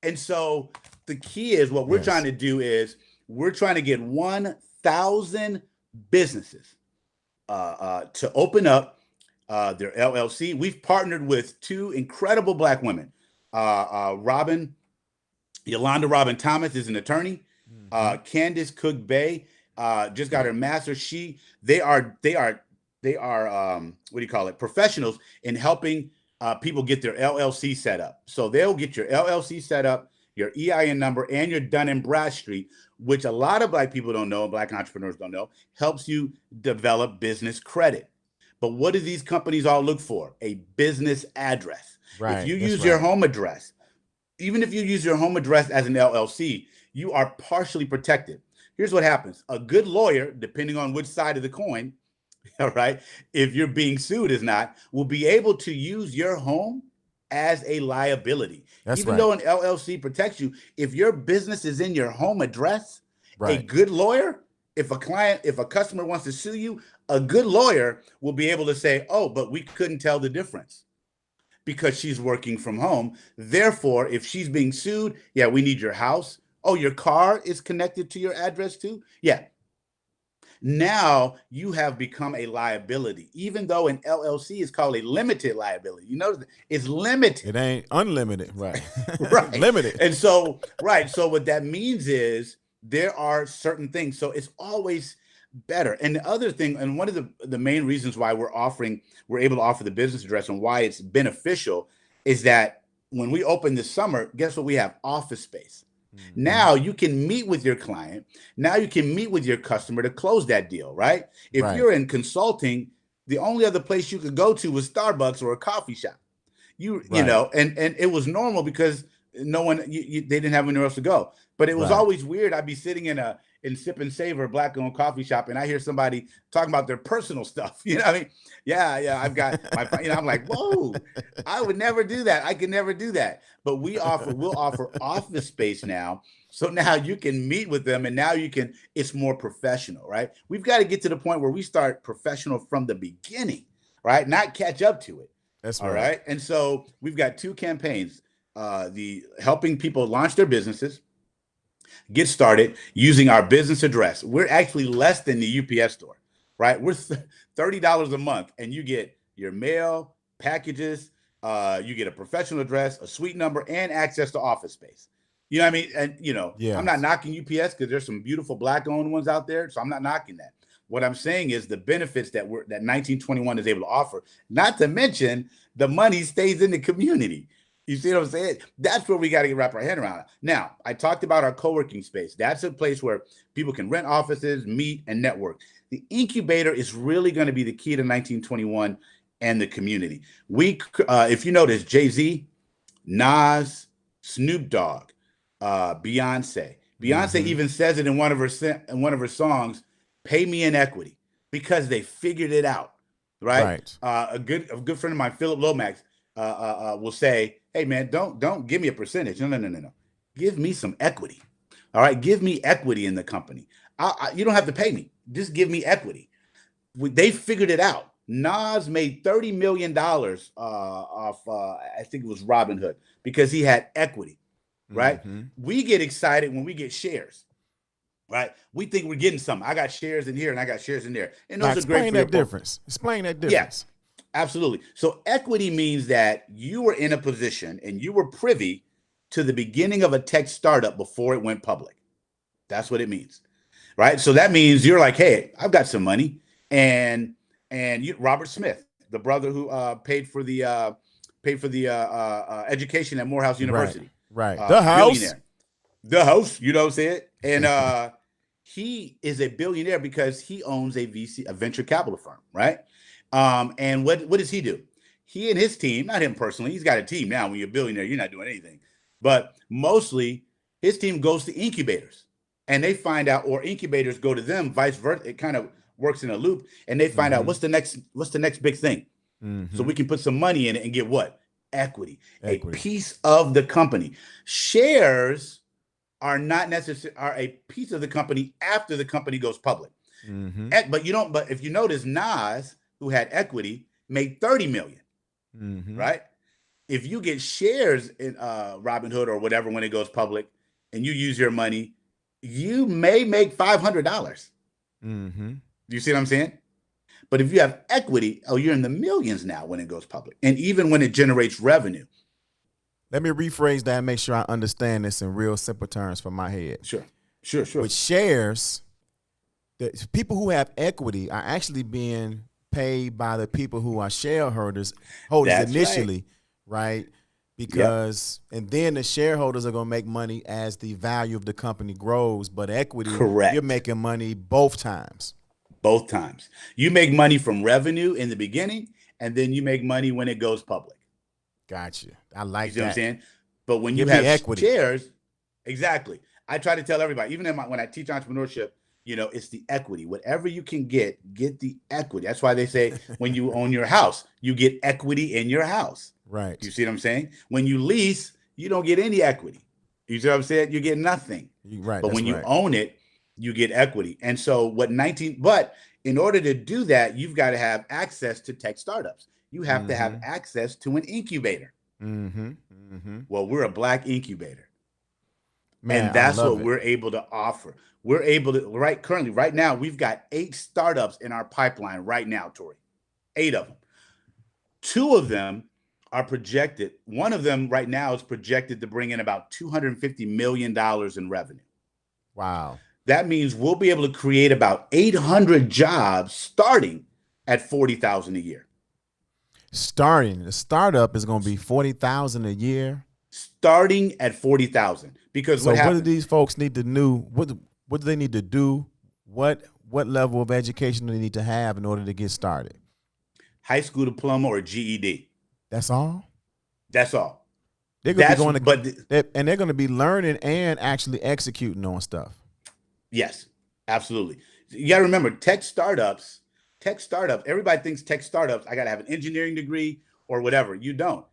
S9: And so the key is what we're trying to do is we're trying to get 1,000 businesses to open up their LLC. We've partnered with two incredible Black women. Yolanda Robin Thomas is an attorney. Candace Cook Bay just got her master's. They are what do you call it? Professionals in helping people get their LLC set up. So they'll get your LLC set up, your EIN number, and your Dun & Bradstreet, which a lot of Black people don't know, Black entrepreneurs don't know, helps you develop business credit. But what do these companies all look for? A business address. Right. If you use your home address, even if you use your home address as an LLC, you are partially protected. Here's what happens. A good lawyer, depending on which side of the coin, all right, if you're being sued is not, will be able to use your home as a liability. Even though an LLC protects you, if your business is in your home address, a good lawyer, if a customer wants to sue you, a good lawyer will be able to say, oh, but we couldn't tell the difference because she's working from home. Therefore, if she's being sued, yeah, we need your house. Oh, your car is connected to your address too? Yeah. Now you have become a liability, even though an LLC is called a limited liability. You know, it's limited.
S4: It ain't unlimited, right?
S9: Right.
S4: Limited.
S9: And so, So what that means is there are certain things. So it's always better. And the other thing, and one of the main reasons why we're able to offer the business address and why it's beneficial is that when we open this summer, guess what? We have office space. Mm-hmm. Now you can meet with your client. Now you can meet with your customer to close that deal, right? If you're in consulting, the only other place you could go to was Starbucks or a coffee shop. You know, and it was normal because no one, they didn't have anywhere else to go. But it was always weird. I'd be sitting in Sip and Savor, Black-owned coffee shop, and I hear somebody talking about their personal stuff. You know what I mean? Yeah, I've got my, I'm like, whoa, I would never do that. I could never do that. But we'll offer office space now. So now you can meet with them and now it's more professional, right? We've got to get to the point where we start professional from the beginning, right? Not catch up to it.
S4: That's
S9: all right. And so we've got two campaigns, the helping people launch their businesses Get started using our business address. We're actually less than the UPS store, right? We're $30 a month, and you get your mail, packages, you get a professional address, a suite number, and access to office space. You know what I mean? And, I'm not knocking UPS because there's some beautiful Black-owned ones out there, so I'm not knocking that. What I'm saying is the benefits that 1921 is able to offer, not to mention the money stays in the community. You see what I'm saying? That's where we got to wrap our head around it. Now, I talked about our co-working space. That's a place where people can rent offices, meet, and network. The incubator is really going to be the key to 1921 and the community. If you notice, Jay-Z, Nas, Snoop Dogg, Beyonce. Beyonce even says it in one of her songs, "Pay me in equity," because they figured it out, right? A good friend of mine, Philip Lomax, will say, "Hey man, don't give me a percentage. No. Give me some equity. All right, give me equity in the company. You don't have to pay me. Just give me equity." They figured it out. Nas made $30 million off, I think it was Robinhood, because he had equity, right? We get excited when we get shares, right? We think we're getting something. I got shares in here and I got shares in there. And those are great for your difference.
S4: Explain that difference.
S9: Yeah. Absolutely. So equity means that you were in a position and you were privy to the beginning of a tech startup before it went public. That's what it means, right? So that means you're like, hey, I've got some money, and Robert Smith, the brother who paid for the education at Morehouse University,
S4: right? The house,
S9: you know what I'm saying? And he is a billionaire because he owns a venture capital firm, right? And what does he do? He and his team, not him personally, he's got a team now. When you're a billionaire, you're not doing anything. But mostly his team goes to incubators and they find out, or incubators go to them, vice versa. It kind of works in a loop, and they find out what's the next big thing. So we can put some money in it and get what? Equity. A piece of the company. Shares are not necessarily are a piece of the company after the company goes public. But if you notice, Nas, who had equity, made 30 million, right? If you get shares in Robinhood or whatever when it goes public, and you use your money, you may make $500. You see what I'm saying? But if you have equity, you're in the millions now when it goes public, and even when it generates revenue.
S4: Let me rephrase that and make sure I understand this in real simple terms for my head.
S9: Sure.
S4: With shares, the people who have equity are actually being paid by the people who are shareholders initially, right? Because and then the shareholders are going to make money as the value of the company grows. But equity, you're making money both times.
S9: Both times. You make money from revenue in the beginning, and then you make money when it goes public.
S4: Gotcha. I like that.
S9: You see what I'm saying? But when you have equity shares, exactly. I try to tell everybody, even when I teach entrepreneurship, it's the equity. Whatever you can get the equity. That's why they say when you own your house, you get equity in your house.
S4: Right.
S9: You see what I'm saying? When you lease, you don't get any equity. You see what I'm saying? You get nothing.
S4: Right.
S9: But when you own it, you get equity. And so but in order to do that, you've got to have access to tech startups. You have to have access to an incubator. Well, we're a Black incubator. Man, and that's what we're able to offer. We're able to, right now, we've got 8 startups in our pipeline right now, Touré. 8 of them. 2 of them are projected. One of them right now is projected to bring in about $250 million in revenue.
S4: Wow.
S9: That means we'll be able to create about 800 jobs starting at $40,000 a year.
S4: The startup is going to be $40,000 a year.
S9: Starting at $40,000, because
S4: what do these folks need to know? What do they need to do? What level of education do they need to have in order to get started?
S9: High school diploma or GED.
S4: That's all.
S9: That's all.
S4: They're going to be going and they're going to be learning and actually executing on stuff. Yes, absolutely. You got to remember, tech startups, everybody thinks tech startups, I got to have an engineering degree or whatever. You don't.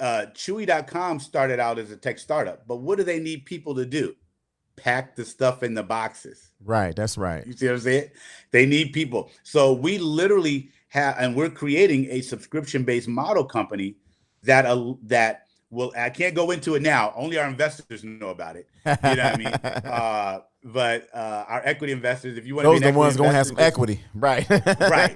S4: Chewy.com started out as a tech startup, but what do they need people to do? Pack the stuff in the boxes. Right, that's right. You see what I'm saying? They need people. So we literally have, and we're creating a subscription-based model company that
S9: Well, I can't go into it now. Only our investors know about it. You know what I mean? But our equity investors, if you want to be
S4: those are the ones going to have some equity, right?
S9: Right.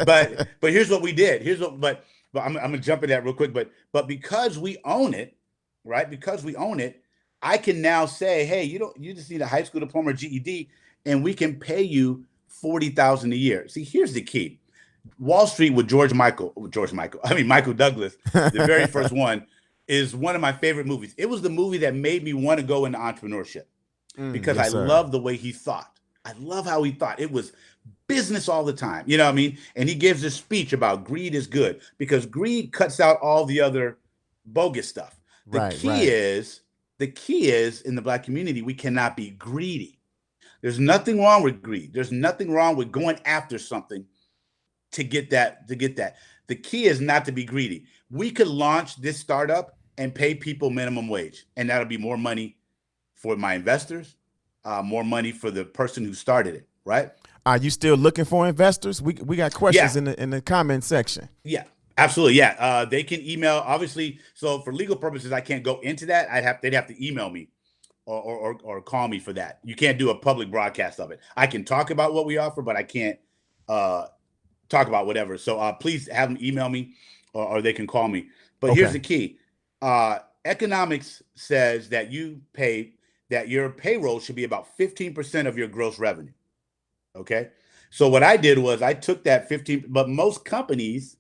S9: But here's what we did. But I'm gonna jump in that real quick. But because we own it, right? Because we own it, I can now say, hey, you just need a high school diploma or GED, and we can pay you $40,000 a year. See, here's the key. Wall Street with Michael Douglas, the very first one, is one of my favorite movies. It was the movie that made me want to go into entrepreneurship because I love the way he thought. I love how he thought. It was business all the time. You know what I mean? And he gives this speech about greed is good because greed cuts out all the other bogus stuff. The key is in the Black community, we cannot be greedy. There's nothing wrong with greed. There's nothing wrong with going after something to get that. The key is not to be greedy. We could launch this startup and pay people minimum wage, and that'll be more money for my investors, more money for the person who started it, right?
S4: Are you still looking for investors? We got questions in the comment section.
S9: Yeah, absolutely. Yeah, they can email. Obviously, so for legal purposes, I can't go into that. They'd have to email me or call me for that. You can't do a public broadcast of it. I can talk about what we offer, but I can't talk about whatever. So please have them email me or they can call me. But here's the key. Economics says that your payroll should be about 15% of your gross revenue. Okay. So what I did was I took that 15, but most companies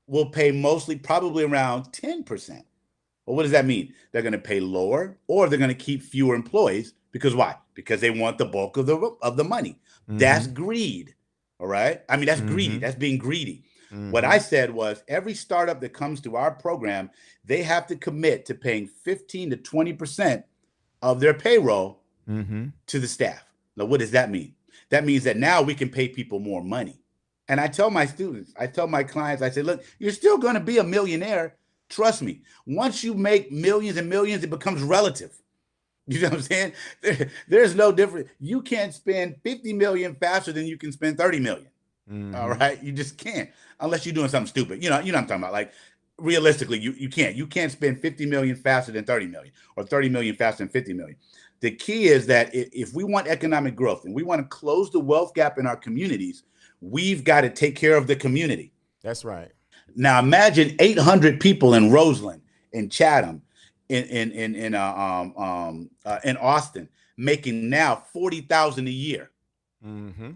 S9: will pay probably around 10%. Well, what does that mean? They're going to pay lower or they're going to keep fewer employees because why? Because they want the bulk of the money. Mm-hmm. That's greed. All right. I mean, that's greedy. That's being greedy. Mm-hmm. What I said was every startup that comes to our program, they have to commit to paying 15 to 20% of their payroll to the staff. Now, what does that mean? That means that now we can pay people more money. And I tell my students, I tell my clients, I say, look, you're still going to be a millionaire. Trust me. Once you make millions and millions, it becomes relative. You know what I'm saying? There's no difference. You can't spend 50 million faster than you can spend 30 million. Mm-hmm. All right. You just can't unless you're doing something stupid. You know what I'm talking about? Like realistically, you can't spend 50 million faster than 30 million or 30 million faster than 50 million. The key is that if we want economic growth and we want to close the wealth gap in our communities, we've got to take care of the community.
S4: That's right.
S9: Now imagine 800 people in Roseland, in Chatham, in Austin, making now $40,000 a year. Mm-hmm.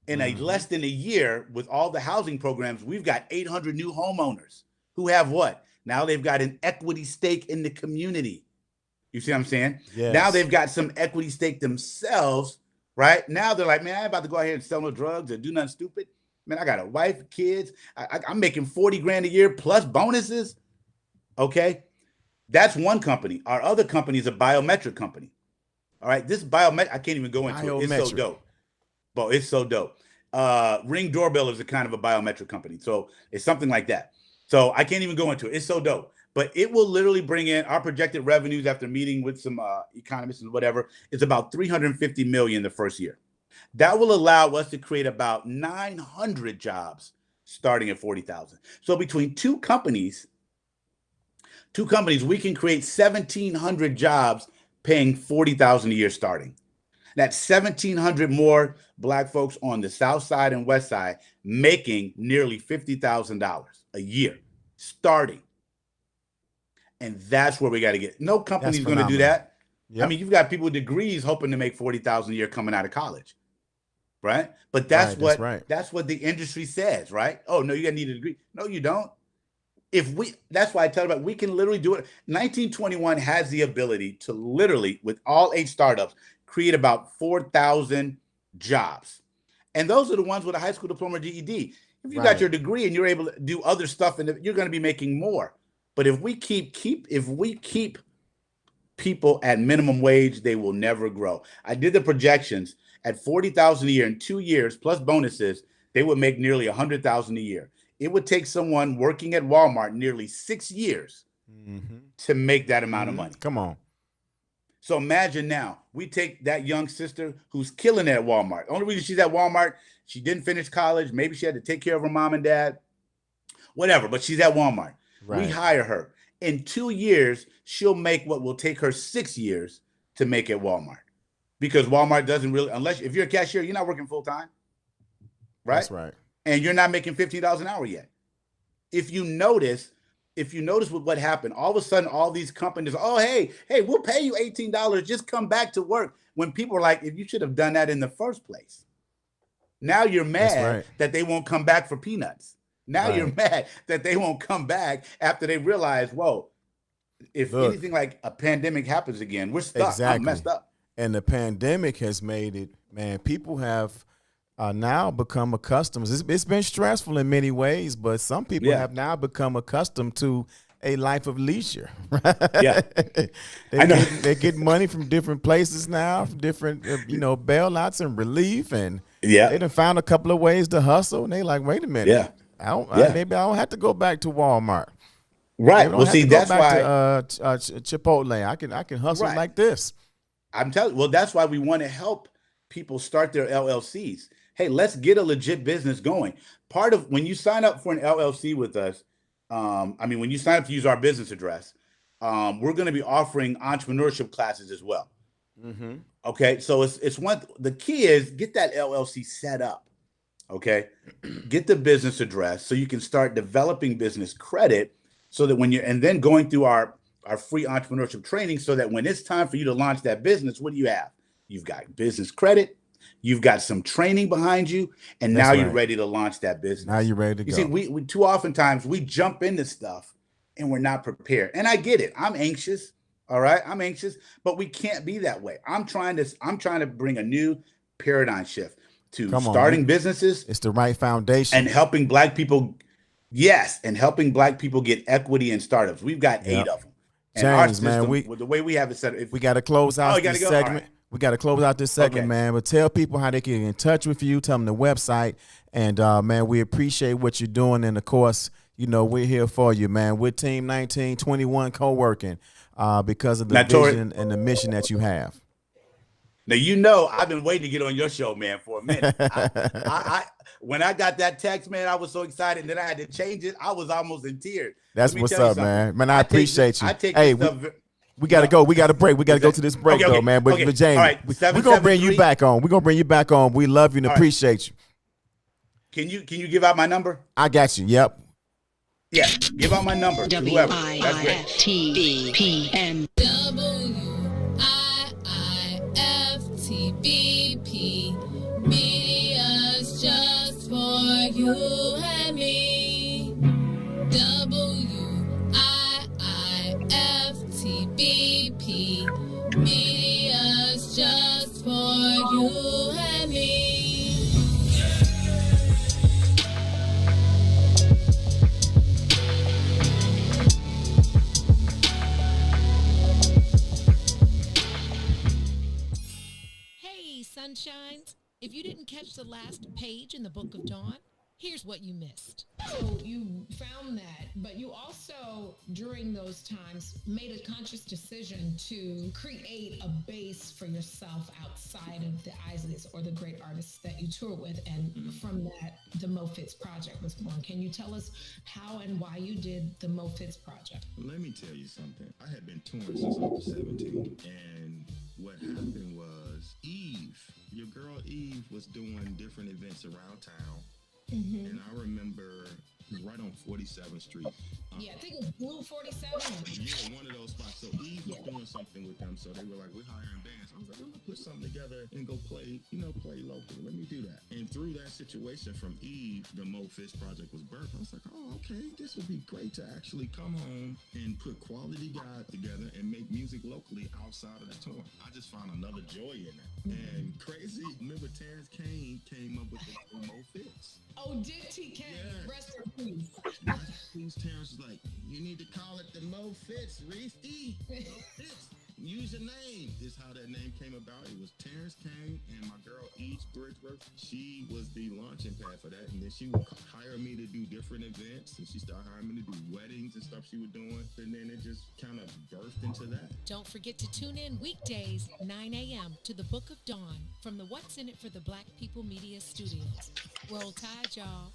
S9: In a less than a year, with all the housing programs, we've got 800 new homeowners who have what? Now they've got an equity stake in the community. You see what I'm saying? Yes. Now they've got some equity stake themselves, right? Now they're like, man, I ain't about to go out here and sell no drugs or do nothing stupid. Man, I got a wife, kids. I'm making $40,000 a year plus bonuses. Okay. That's one company. Our other company is a biometric company. All right. This biometric, I can't even go into it. It's so dope. But it's so dope. Ring Doorbell is a kind of a biometric company. So it's something like that. So I can't even go into it. It's so dope. But it will literally bring in our projected revenues after meeting with some economists and whatever. It's about $350 million the first year. That will allow us to create about 900 jobs starting at 40,000. So between two companies, we can create 1,700 jobs paying 40,000 a year starting. That's 1,700 more Black folks on the South Side and West Side making nearly $50,000 a year starting. And that's where we got to get. No company's going to do that. Yep. I mean, you've got people with degrees hoping to make 40,000 a year coming out of college, right? But that's what the industry says, right? Oh no, you got to need a degree. No, you don't. That's why I tell you about. We can literally do it. 1921 has the ability to literally, with all 8 startups, create about 4,000 jobs, and those are the ones with a high school diploma or GED. If you got your degree and you're able to do other stuff, and you're going to be making more. But if we keep people at minimum wage, they will never grow. I did the projections at 40,000 a year in 2 years plus bonuses, they would make nearly 100,000 a year. It would take someone working at Walmart nearly 6 years to make that amount of money.
S4: Come on.
S9: So imagine now we take that young sister who's killing it at Walmart. The only reason she's at Walmart, she didn't finish college. Maybe she had to take care of her mom and dad, whatever, but she's at Walmart. Right. We hire her In 2 years, she'll make what will take her 6 years to make at Walmart. Because Walmart doesn't really, unless if you're a cashier, you're not working full time, right?
S4: That's right.
S9: And you're not making $15 an hour yet. If you notice with what happened, all of a sudden, all these companies, oh, hey, we'll pay you $18. Just come back to work. When people are like, if you should have done that in the first place. Now you're mad that they won't come back for peanuts. Now you're mad that they won't come back after they realize, whoa, if anything like a pandemic happens again, we're stuck.
S4: Exactly.
S9: I'm messed up.
S4: And the pandemic has made it, man, people have now become accustomed. It's been stressful in many ways, but some people have now become accustomed to a life of leisure.
S9: Yeah.
S4: They get money from different places now, from different, bailouts and relief. And they done found a couple of ways to hustle. And they like, wait a minute. Maybe I don't have to go back to Walmart.
S9: Right. Well, see, that's why
S4: Chipotle. I can hustle like this.
S9: I'm telling you. Well, that's why we want to help people start their LLCs. Hey, let's get a legit business going. Part of when you sign up for an LLC with us, when you sign up to use our business address, we're going to be offering entrepreneurship classes as well. Mm-hmm. Okay, so it's one. The key is get that LLC set up. Okay, get the business address so you can start developing business credit. So that and then going through our free entrepreneurship training, so that when it's time for you to launch that business, what do you have? You've got business credit, you've got some training behind you, and now you're ready to launch that business.
S4: Now you're ready to go.
S9: You see, we too oftentimes we jump into stuff and we're not prepared. And I get it. I'm anxious. All right, I'm anxious, but we can't be that way. I'm trying to bring a new paradigm shift to starting businesses.
S4: It's the right foundation
S9: and helping Black people. Yes, and helping Black people get equity in startups. We've got 8 of them. And
S4: James,
S9: our system,
S4: man,
S9: the way we have it set up,
S4: we got to close out this segment. Right. We got to close out this segment, man. But tell people how they can get in touch with you. Tell them the website. And, man, we appreciate what you're doing. And, of course, we're here for you, man. We're Team 1921 co-working because of the vision and the mission that you have.
S9: Now, I've been waiting to get on your show, man, for a minute. I when I got that text, man, I was so excited. And then I had to change it. I was almost in tears.
S4: That's what's up, man. Man, I appreciate you. Hey, we got to go. We got a break. We got to go to this break, though, man. But James, we're going to bring you back on. We're going to bring you back on. We love you and appreciate you.
S9: Can you give out my number?
S4: I got you. Yep.
S9: Yeah, give out my number to whoever. That's great.
S10: WIIFTBP. Media's just for you and me. WIIFTBP. Media's just for you and me. Sunshines, if you didn't catch the last page in the Book of Dawn, here's what you missed.
S3: So you found that, but you also, during those times, made a conscious decision to create a base for yourself outside of the Isleys or the great artists that you tour with. And from that, the Mo Fitz Project was born. Can you tell us how and why you did the Mo Fitz Project?
S11: Let me tell you something. I had been touring since I was 17. And what happened was Eve, your girl Eve, was doing different events around town. Mm-hmm. And I remember it was right on 47th Street.
S3: I think it was Blue 47.
S11: Yeah, one of those spots. So Eve was doing something with them. So they were like, we're hiring bands. I was like, I'm going to put something together and go play locally. Let me do that. And through that situation from Eve, the Mo Fitz Project was birthed. I was like, oh, okay, this would be great to actually come home and put quality guys together and make music locally outside of the tour. I just found another joy in that. And crazy, remember Terrence Kane came up with the Mo Fitz.
S3: Oh, did TK? Yeah. Rest in peace.
S11: Please, Terrence was like, you need to call it the Mo Fitz, Reese E. Mo Fitz. Use your name. This is how that name came about. It was Terrence Kane and my girl Eve Bridgeworth. She was the launching pad for that. And then she would hire me to do different events. And she started hiring me to do weddings and stuff she was doing. And then it just kind of birthed into that.
S10: Don't forget to tune in weekdays, 9 a.m. to the Book of Dawn from the What's in It for the Black People Media Studios. Roll Tide, y'all.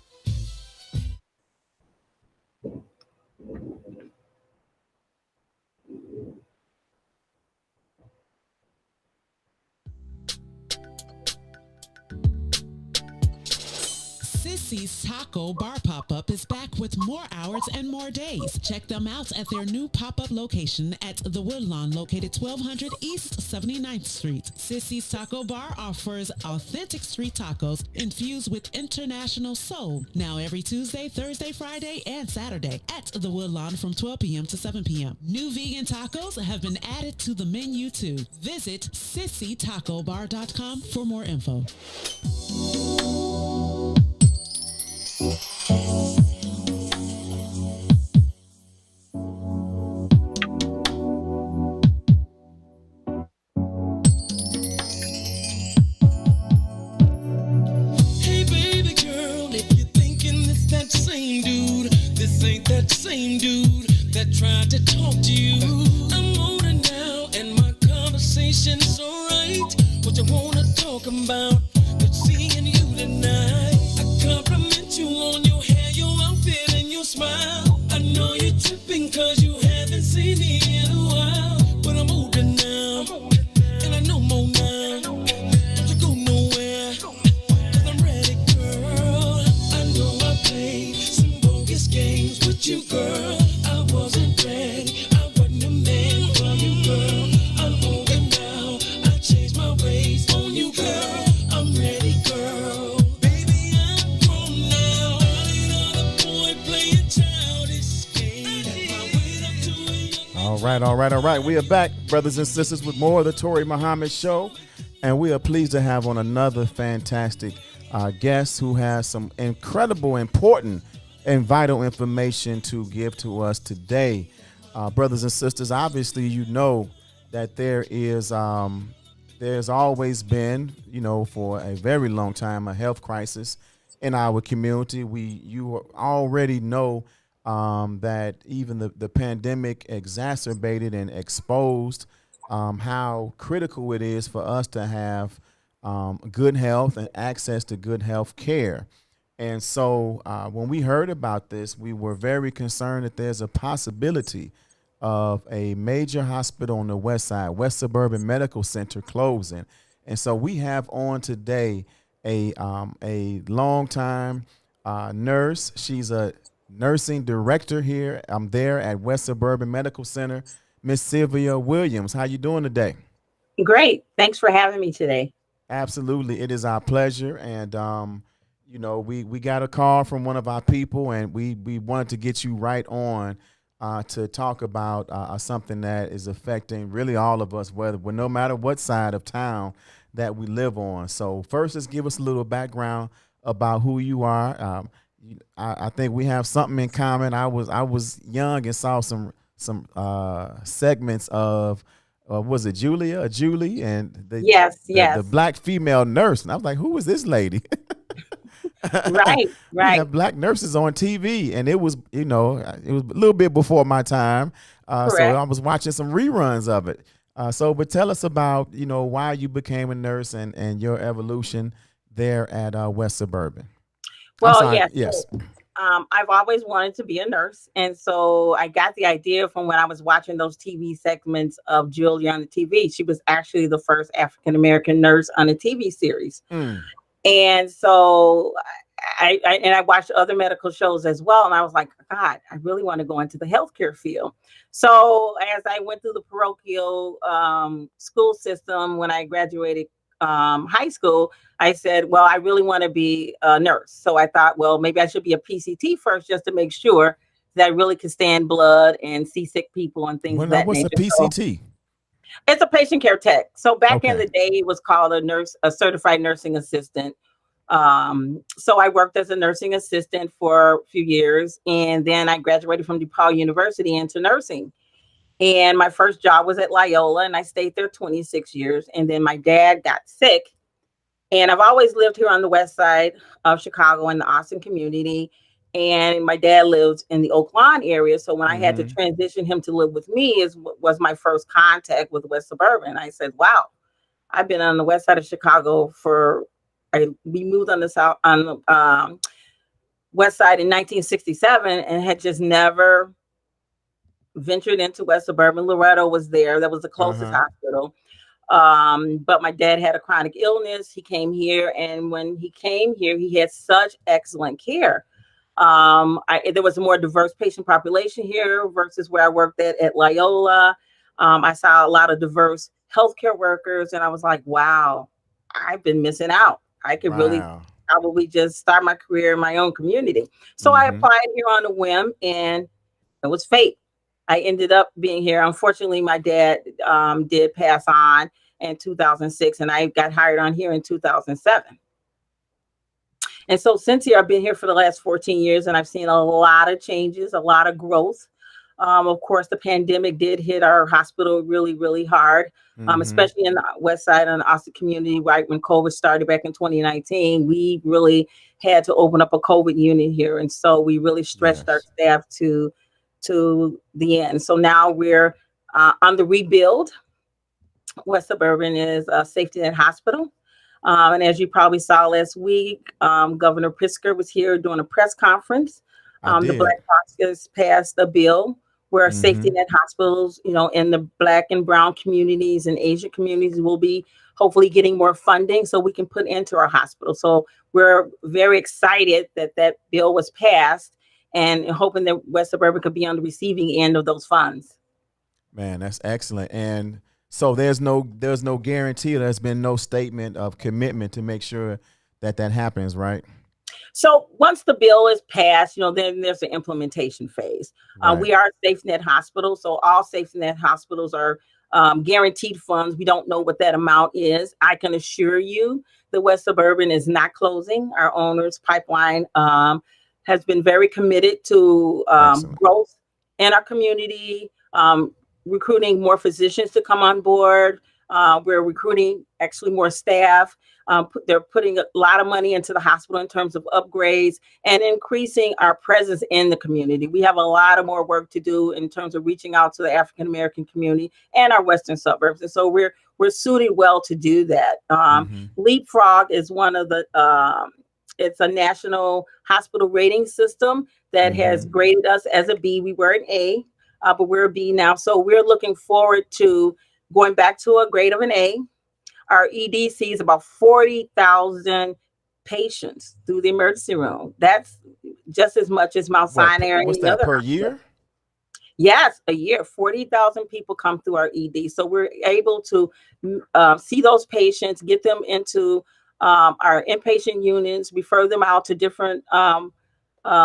S10: Sissy's Taco Bar Pop-Up is back with more hours and more days. Check them out at their new pop-up location at the Woodlawn, located 1200 East 79th Street. Sissy's Taco Bar offers authentic street tacos infused with international soul. Now every Tuesday, Thursday, Friday, and Saturday at the Woodlawn from 12 p.m. to 7 p.m. New vegan tacos have been added to the menu too. Visit sissytacobar.com for more info.
S12: Hey baby girl, if you're thinking it's that same dude, this ain't that same dude that tried to talk to you. I'm older now and my conversation's alright. What you wanna talk about? Good seeing you tonight. I compliment you on your hair, your outfit, and your smile. I know you're tripping cause you haven't seen me in a while. But I'm older now, and I know more now. Don't you go nowhere, cause I'm ready, girl. I know I played some bogus games with you, girl. I wasn't ready, I wasn't a man for you, girl. I'm older now, I changed my ways on you, girl. I'm ready, girl. Baby, I'm grown now. I ain't another boy playing childish games. My way up to a young
S4: All right. We are back, brothers and sisters, with more of the Touré Muhammad Show. And we are pleased to have on another fantastic guest who has some incredible, important, and vital information to give to us today. Brothers and sisters, obviously, you know that there's always been, for a very long time, a health crisis in our community. You already know that even the pandemic exacerbated and exposed how critical it is for us to have good health and access to good health care. And so when we heard about this, we were very concerned that there's a possibility of a major hospital on the west side, West Suburban Medical Center, closing. And so we have on today a longtime nurse. She's a nursing director here. I'm there at West Suburban Medical Center, Miss Sylvia Williams. How you doing today?
S13: Great. Thanks for having me today.
S4: Absolutely. It is our pleasure. And, we got a call from one of our people, and we wanted to get you right on to talk about something that is affecting really all of us, no matter what side of town that we live on. So first, just give us a little background about who you are. I think we have something in common. I was young and saw some segments of was it Julie, and the black female nurse, and I was like, who is this lady?
S13: Right.
S4: We have black nurses on TV, and it was it was a little bit before my time, so I was watching some reruns of it. But tell us about why you became a nurse and your evolution there at West Suburban.
S13: Well, yes. I've always wanted to be a nurse. And so I got the idea from when I was watching those TV segments of Julia on the TV. She was actually the first African-American nurse on a TV series. And so I watched other medical shows as well. And I was like, God, I really want to go into the healthcare field. So as I went through the parochial school system, when I graduated high school, I said, well, I really want to be a nurse. So I thought, well, maybe I should be a PCT first, just to make sure that I really could stand blood and see sick people and things like that.
S4: What's a PCT?
S13: So it's a patient care tech. So back in the day, it was called a certified nursing assistant. So I worked as a nursing assistant for a few years, and then I graduated from DePaul University into nursing. And my first job was at Loyola, and I stayed there 26 years. And then my dad got sick. And I've always lived here on the west side of Chicago in the Austin community. And my dad lived in the Oak Lawn area. So when I had to transition him to live with me was my first contact with West Suburban. I said, wow, I've been on the west side of Chicago we moved on the west side in 1967 and had just never ventured into West Suburban. Loretto was there. That was the closest hospital. But my dad had a chronic illness. He came here, and when he came here, he had such excellent care. There was a more diverse patient population here versus where I worked at Loyola. I saw a lot of diverse healthcare workers, and I was like, wow, I've been missing out. I could really probably just start my career in my own community. So I applied here on a whim, and it was fate. I ended up being here. Unfortunately, my dad did pass on in 2006, and I got hired on here in 2007. And so since here, I've been here for the last 14 years, and I've seen a lot of changes, a lot of growth. Of course, the pandemic did hit our hospital really, really hard, especially in the West Side and the Austin community. Right when COVID started back in 2019, we really had to open up a COVID unit here. And so we really stretched our staff to the end. So now we're on the rebuild. West Suburban is a safety net hospital. And as you probably saw last week, Governor Pritzker was here doing a press conference. The Black Caucus passed a bill where safety net hospitals, in the Black and brown communities and Asian communities will be hopefully getting more funding so we can put into our hospital. So we're very excited that that bill was passed and hoping that West Suburban could be on the receiving end of those funds.
S4: Man, that's excellent. And so there's no guarantee. There's been no statement of commitment to make sure that happens, right?
S13: So once the bill is passed, then there's an implementation phase. Right. We are a safety net hospital, so all safety net hospitals are guaranteed funds. We don't know what that amount is. I can assure you the West Suburban is not closing. Our owner's pipeline has been very committed to growth in our community, recruiting more physicians to come on board. We're recruiting actually more staff. They're putting a lot of money into the hospital in terms of upgrades and increasing our presence in the community. We have a lot of more work to do in terms of reaching out to the African-American community and our western suburbs. And so we're suited well to do that. Leapfrog is one of the, it's a national hospital rating system that has graded us as a B. We were an A, but we're a B now. So we're looking forward to going back to a grade of an A. Our ED sees about 40,000 patients through the emergency room. That's just as much as Mount Sinai.
S4: What's that per year?
S13: Yes, a year. 40,000 people come through our ED. So we're able to see those patients, get them into our inpatient units, refer them out to different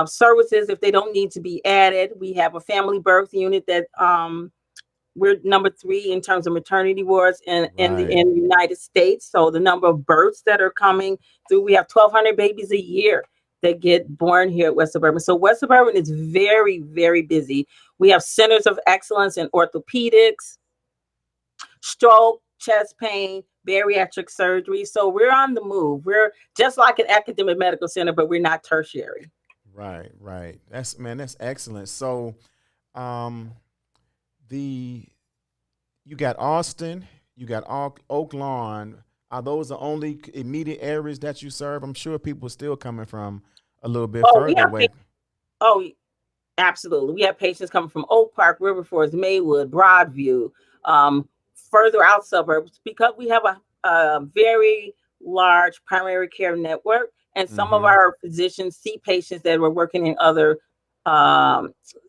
S13: services if they don't need to be added. We have a family birth unit that we're number 3 in terms of maternity wards in the United States. So the number of births that are coming through, we have 1,200 babies a year that get born here at West Suburban. So West Suburban is very, very busy. We have centers of excellence in orthopedics, stroke, chest pain, bariatric surgery. So we're on the move. We're just like an academic medical center, but we're not tertiary.
S4: Right. That's excellent. So, you got Austin, you got Oak Lawn. Are those the only immediate areas that you serve? I'm sure people are still coming from a little bit further away.
S13: Absolutely. We have patients coming from Oak Park, River Forest, Maywood, Broadview, further out suburbs, because we have a very large primary care network, and some of our physicians see patients that were working in other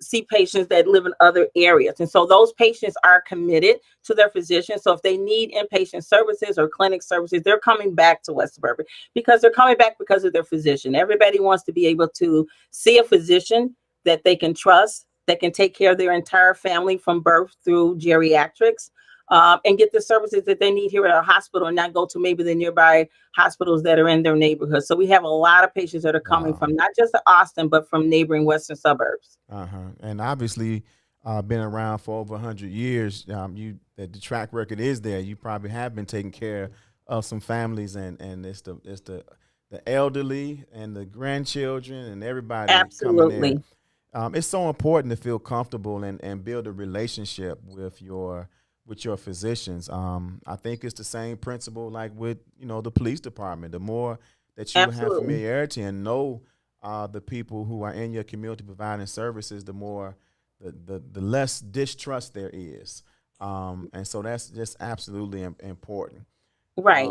S13: see patients that live in other areas. And so those patients are committed to their physicians. So if they need inpatient services or clinic services, they're coming back to West Suburban because they're coming back because of their physician. Everybody wants to be able to see a physician that they can trust, that can take care of their entire family from birth through geriatrics, and get the services that they need here at our hospital and not go to maybe the nearby hospitals that are in their neighborhood. So we have a lot of patients that are coming from not just Austin, but from neighboring western suburbs.
S4: And obviously, been around for over 100 years. The track record is there. You probably have been taking care of some families, and it's the elderly and the grandchildren and everybody coming in. It's so important to feel comfortable and build a relationship with your physicians. I think it's the same principle like with the police department. The more that you have familiarity and know the people who are in your community providing services, the more the less distrust there is. And so that's just absolutely important.
S13: Right.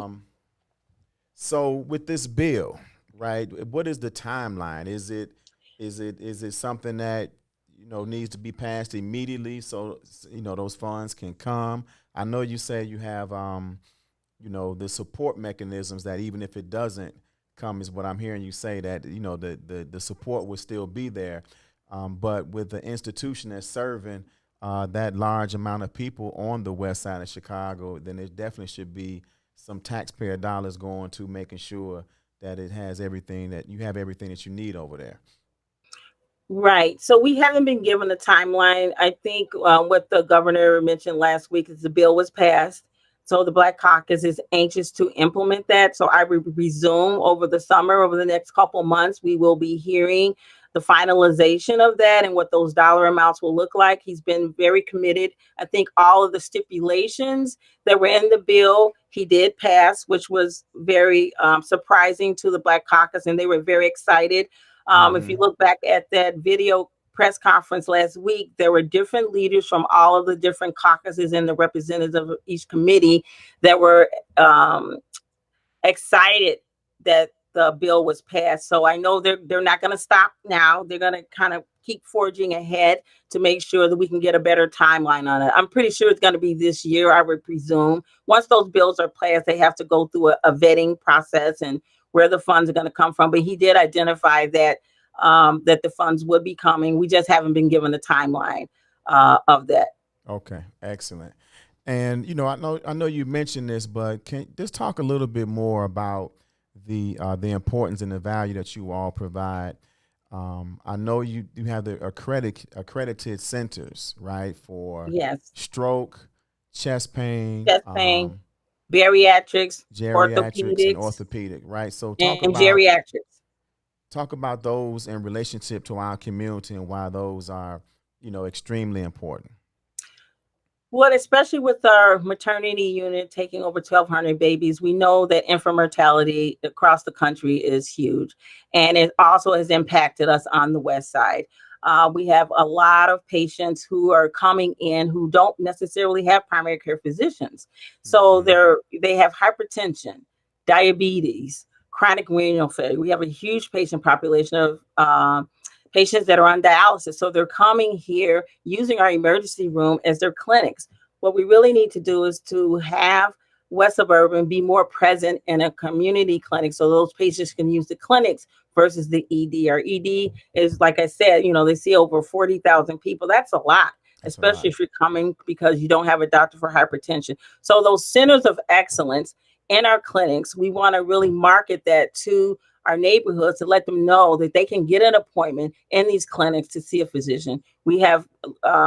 S4: So with this bill, right? What is the timeline? Is it something that needs to be passed immediately so those funds can come? I know you say you have the support mechanisms that even if it doesn't come, is what I'm hearing you say, that the support will still be there. But with the institution that's serving that large amount of people on the west side of Chicago, then there definitely should be some taxpayer dollars going to making sure that it has everything, that you have everything that you need over there.
S13: Right. So we haven't been given a timeline. I think what the governor mentioned last week is the bill was passed. So the Black Caucus is anxious to implement that. So I will resume over the summer, over the next couple months, we will be hearing the finalization of that and what those dollar amounts will look like. He's been very committed. I think all of the stipulations that were in the bill, he did pass, which was very surprising to the Black Caucus, and they were very excited. If you look back at that video press conference last week, there were different leaders from all of the different caucuses and the representatives of each committee that were excited that the bill was passed. So I know they're not going to stop now. They're going to kind of keep forging ahead to make sure that we can get a better timeline on it. I'm pretty sure it's going to be this year, I would presume. Once those bills are passed, they have to go through a vetting process and where the funds are going to come from. But he did identify that that the funds would be coming. We just haven't been given a timeline of that.
S4: Okay, excellent. And I know you mentioned this, but can just talk a little bit more about the importance and the value that you all provide. I know you have the accredited centers, right, for stroke, chest pain,
S13: bariatrics,
S4: and orthopedic, right? So
S13: geriatrics.
S4: Talk about those in relationship to our community and why those are, extremely important.
S13: Well, especially with our maternity unit taking over 1,200 babies, we know that infant mortality across the country is huge. And it also has impacted us on the west side. We have a lot of patients who are coming in who don't necessarily have primary care physicians. So they have hypertension, diabetes, chronic renal failure. We have a huge patient population of patients that are on dialysis. So they're coming here using our emergency room as their clinics. What we really need to do is to have West Suburban be more present in a community clinic so those patients can use the clinics versus the ED. Our ED is, like I said, they see over 40,000 people. That's a lot, especially if you're coming because you don't have a doctor for hypertension. So those centers of excellence in our clinics, we want to really market that to our neighborhoods to let them know that they can get an appointment in these clinics to see a physician. We have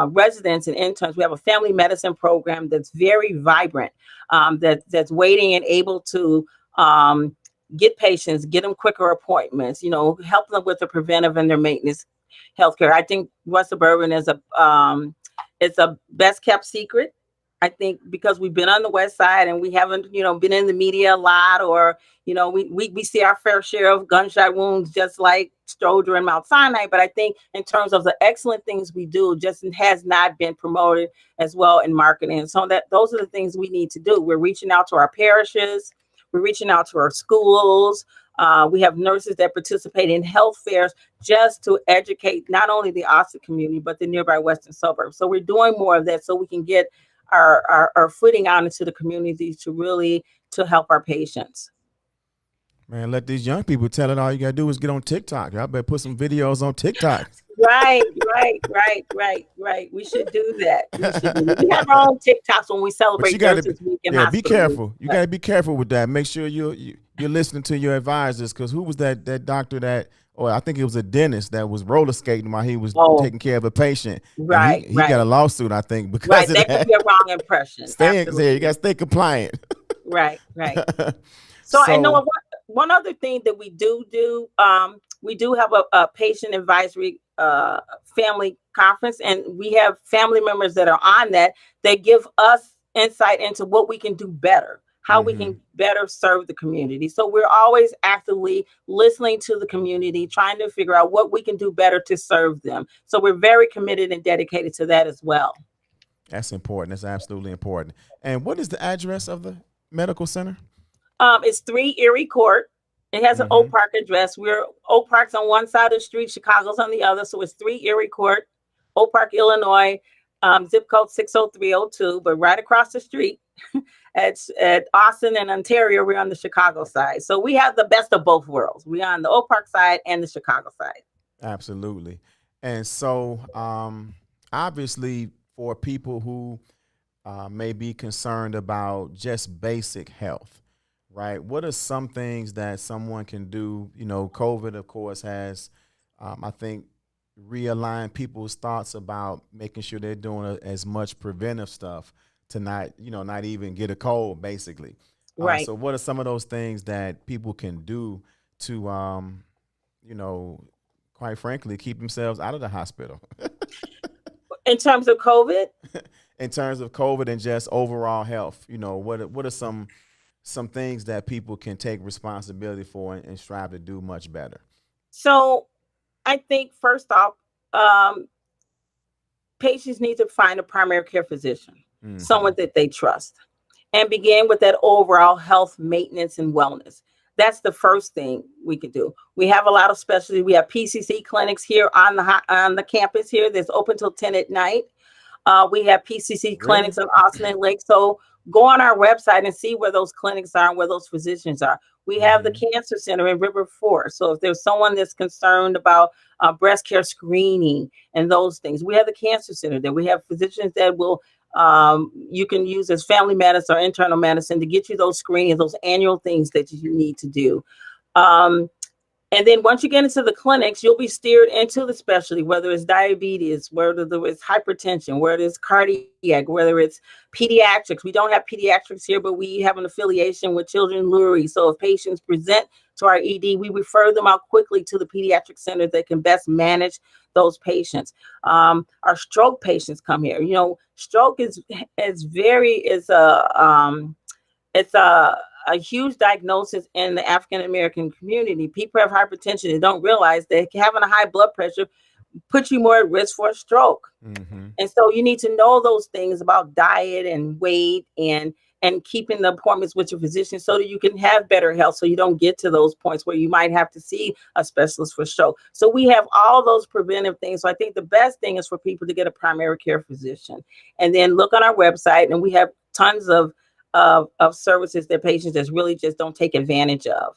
S13: residents and interns. We have a family medicine program that's very vibrant, that's waiting and able to get patients, get them quicker appointments, help them with the preventive and their maintenance healthcare. I think West Suburban is a best kept secret. I think because we've been on the west side and we haven't, been in the media a lot, or, we see our fair share of gunshot wounds, just like Stroger and Mount Sinai. But I think in terms of the excellent things we do, just has not been promoted as well in marketing. And so those are the things we need to do. We're reaching out to our parishes. We're reaching out to our schools. We have nurses that participate in health fairs just to educate not only the Austin community, but the nearby western suburbs. So we're doing more of that so we can get our footing out into the community to help our patients.
S4: Man, let these young people tell it. All you gotta do is get on TikTok. Y'all better put some videos on TikTok.
S13: Right. We should do that. We have our own TikToks when we celebrate Nurses Week in hospital.
S4: Be careful. You gotta be careful with that. Make sure you're listening to your advisors, because who was that doctor that, or I think it was a dentist that was roller skating while he was taking care of a patient.
S13: Right.
S4: He got a lawsuit, I think, because of
S13: that could be a wrong impression.
S4: You gotta stay compliant.
S13: Right. So I know one other thing that we do, we do have a patient advisory family conference, and we have family members that are on that. They give us insight into what we can do better, how we can better serve the community. So we're always actively listening to the community, trying to figure out what we can do better to serve them. So we're very committed and dedicated to that as well.
S4: That's important. That's absolutely important. And what is the address of the medical center?
S13: It's 3 Erie Court. It has an Oak Park address. We're Oak Park's on one side of the street, Chicago's on the other. So it's 3 Erie Court, Oak Park, Illinois, zip code 60302. But right across the street at Austin and Ontario, we're on the Chicago side. So we have the best of both worlds. We're on the Oak Park side and the Chicago side.
S4: Absolutely. And so obviously for people who may be concerned about just basic health, right? What are some things that someone can do? You know, COVID, of course, has, I think, realigned people's thoughts about making sure they're doing as much preventive stuff to not even get a cold, basically.
S13: Right.
S4: So what are some of those things that people can do to, quite frankly, keep themselves out of the hospital?
S13: In terms of COVID?
S4: In terms of COVID and just overall health, what are some things that people can take responsibility for and strive to do much better?
S13: So I think first off, patients need to find a primary care physician, someone that they trust, and begin with that overall health maintenance and wellness. That's the first thing we could do. We have a lot of specialties. We have PCC clinics here on the campus here that's open till 10 at night. We have PCC clinics in Austin and Lake. So go on our website and see where those clinics are and where those physicians are. We have the Cancer Center in River Forest. So if there's someone that's concerned about breast care screening and those things, we have the Cancer Center there. We have physicians that will you can use as family medicine or internal medicine to get you those screenings, those annual things that you need to do. And then once you get into the clinics, you'll be steered into the specialty, whether it's diabetes, whether it's hypertension, whether it's cardiac, whether it's pediatrics. We don't have pediatrics here, but we have an affiliation with Children Lurie. So if patients present to our ED, we refer them out quickly to the pediatric center that can best manage those patients. Our stroke patients come here. You know, stroke is a huge diagnosis in the African American community. People have hypertension and don't realize that having a high blood pressure puts you more at risk for a stroke. And so you need to know those things about diet and weight and keeping the appointments with your physician so that you can have better health, so you don't get to those points where you might have to see a specialist for stroke. So we have all those preventive things. So I think the best thing is for people to get a primary care physician and then look on our website, and we have tons of services that patients just really just don't take advantage of.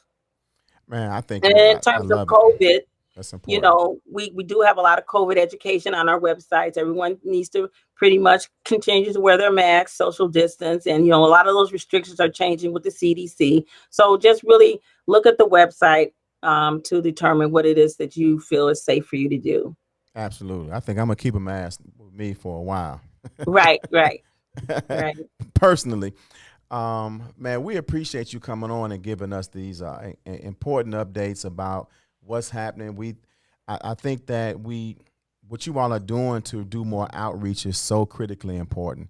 S4: Man, I think.
S13: And in terms of COVID,
S4: that's important.
S13: You know, we do have a lot of COVID education on our websites. Everyone needs to pretty much continue to wear their masks, social distance, and a lot of those restrictions are changing with the CDC. So just really look at the website to determine what it is that you feel is safe for you to do.
S4: Absolutely. I think I'm gonna keep a mask with me for a while.
S13: Right.
S4: Personally, man, we appreciate you coming on and giving us these important updates about what's happening. I think that what you all are doing to do more outreach is so critically important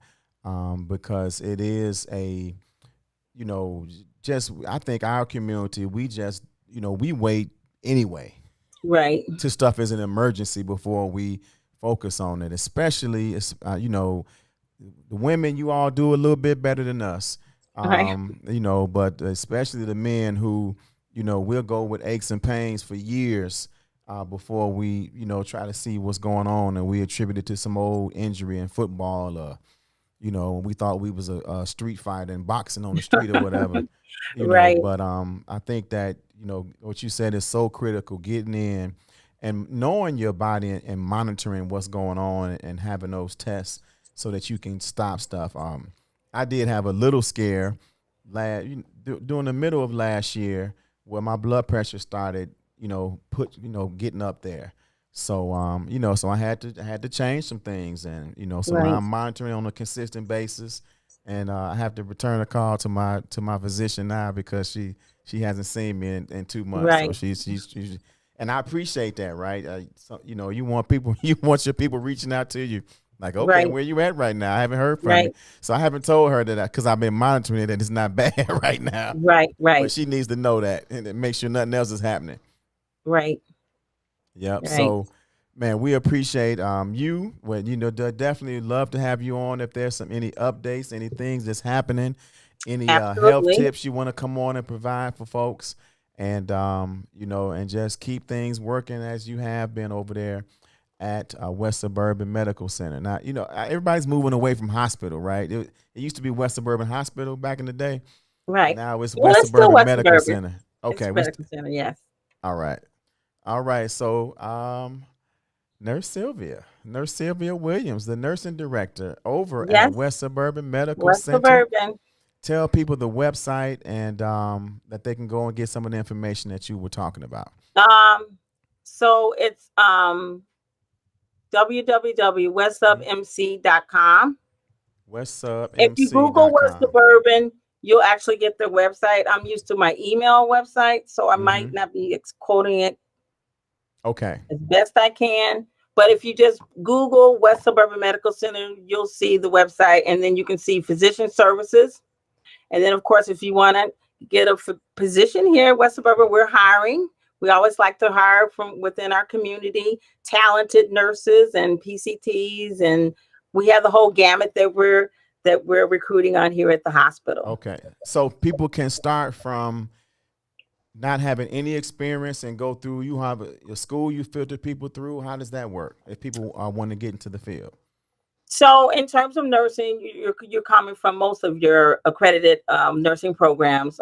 S4: because it is I think our community, we wait anyway.
S13: Right.
S4: To stuff is an emergency before we focus on it, especially, the women, you all do a little bit better than us, but especially the men who, we'll go with aches and pains for years before we, try to see what's going on, and we attribute it to some old injury in football, or, we thought we was a street fighter and boxing on the street or whatever.
S13: Right.
S4: But I think that, what you said is so critical, getting in and knowing your body and monitoring what's going on and having those tests so that you can stop stuff. I did have a little scare during the middle of last year where my blood pressure started, getting up there. So, so I had to change some things, and, so
S13: Right.
S4: now I'm monitoring on a consistent basis, and I have to return a call to my physician now because she hasn't seen me in 2 months.
S13: Right.
S4: So she's and I appreciate that. Right. You want your people reaching out to you. Like, okay,
S13: Right.
S4: where you at right now? I haven't heard from
S13: Right.
S4: you. So I haven't told her that because I've been monitoring it, that it's not bad right now.
S13: Right.
S4: But she needs to know that and make sure nothing else is happening.
S13: Right.
S4: Yep.
S13: Right.
S4: So, Man, we appreciate you. Well, definitely love to have you on. If there's any updates, any things that's happening, any health
S13: Absolutely.
S4: tips you want to come on and provide for folks, and and just keep things working as you have been over there at West Suburban Medical Center. Now, everybody's moving away from hospital, right? It used to be West Suburban Hospital back in the day.
S13: Right.
S4: Now it's
S13: Well,
S4: West
S13: it's still
S4: Suburban
S13: West
S4: Medical
S13: Suburban.
S4: Center. Okay,
S13: It's Medical Center, yes.
S4: all right, all right. So, Nurse Sylvia Williams, the nursing director over
S13: Yes.
S4: at West Suburban Medical
S13: West
S4: Center.
S13: Suburban.
S4: Tell people the website and that they can go and get some of the information that you were talking about.
S13: So it's www.westsubmc.com. If you Google West
S4: WestSubMC.com.
S13: Suburban, you'll actually get their website. I'm used to my email website, so I might not be quoting it
S4: Okay.
S13: as best I can. But if you just Google West Suburban Medical Center, you'll see the website, and then you can see physician services. And then, of course, if you want to get a position here at West Suburban, we're hiring. We always like to hire from within our community, talented nurses and PCTs, and we have the whole gamut that we're recruiting on here at the hospital.
S4: Okay. So people can start from not having any experience and go through. You have a school you filter people through. How does that work if people want to get into the field?
S13: So in terms of nursing, you're coming from most of your accredited nursing programs.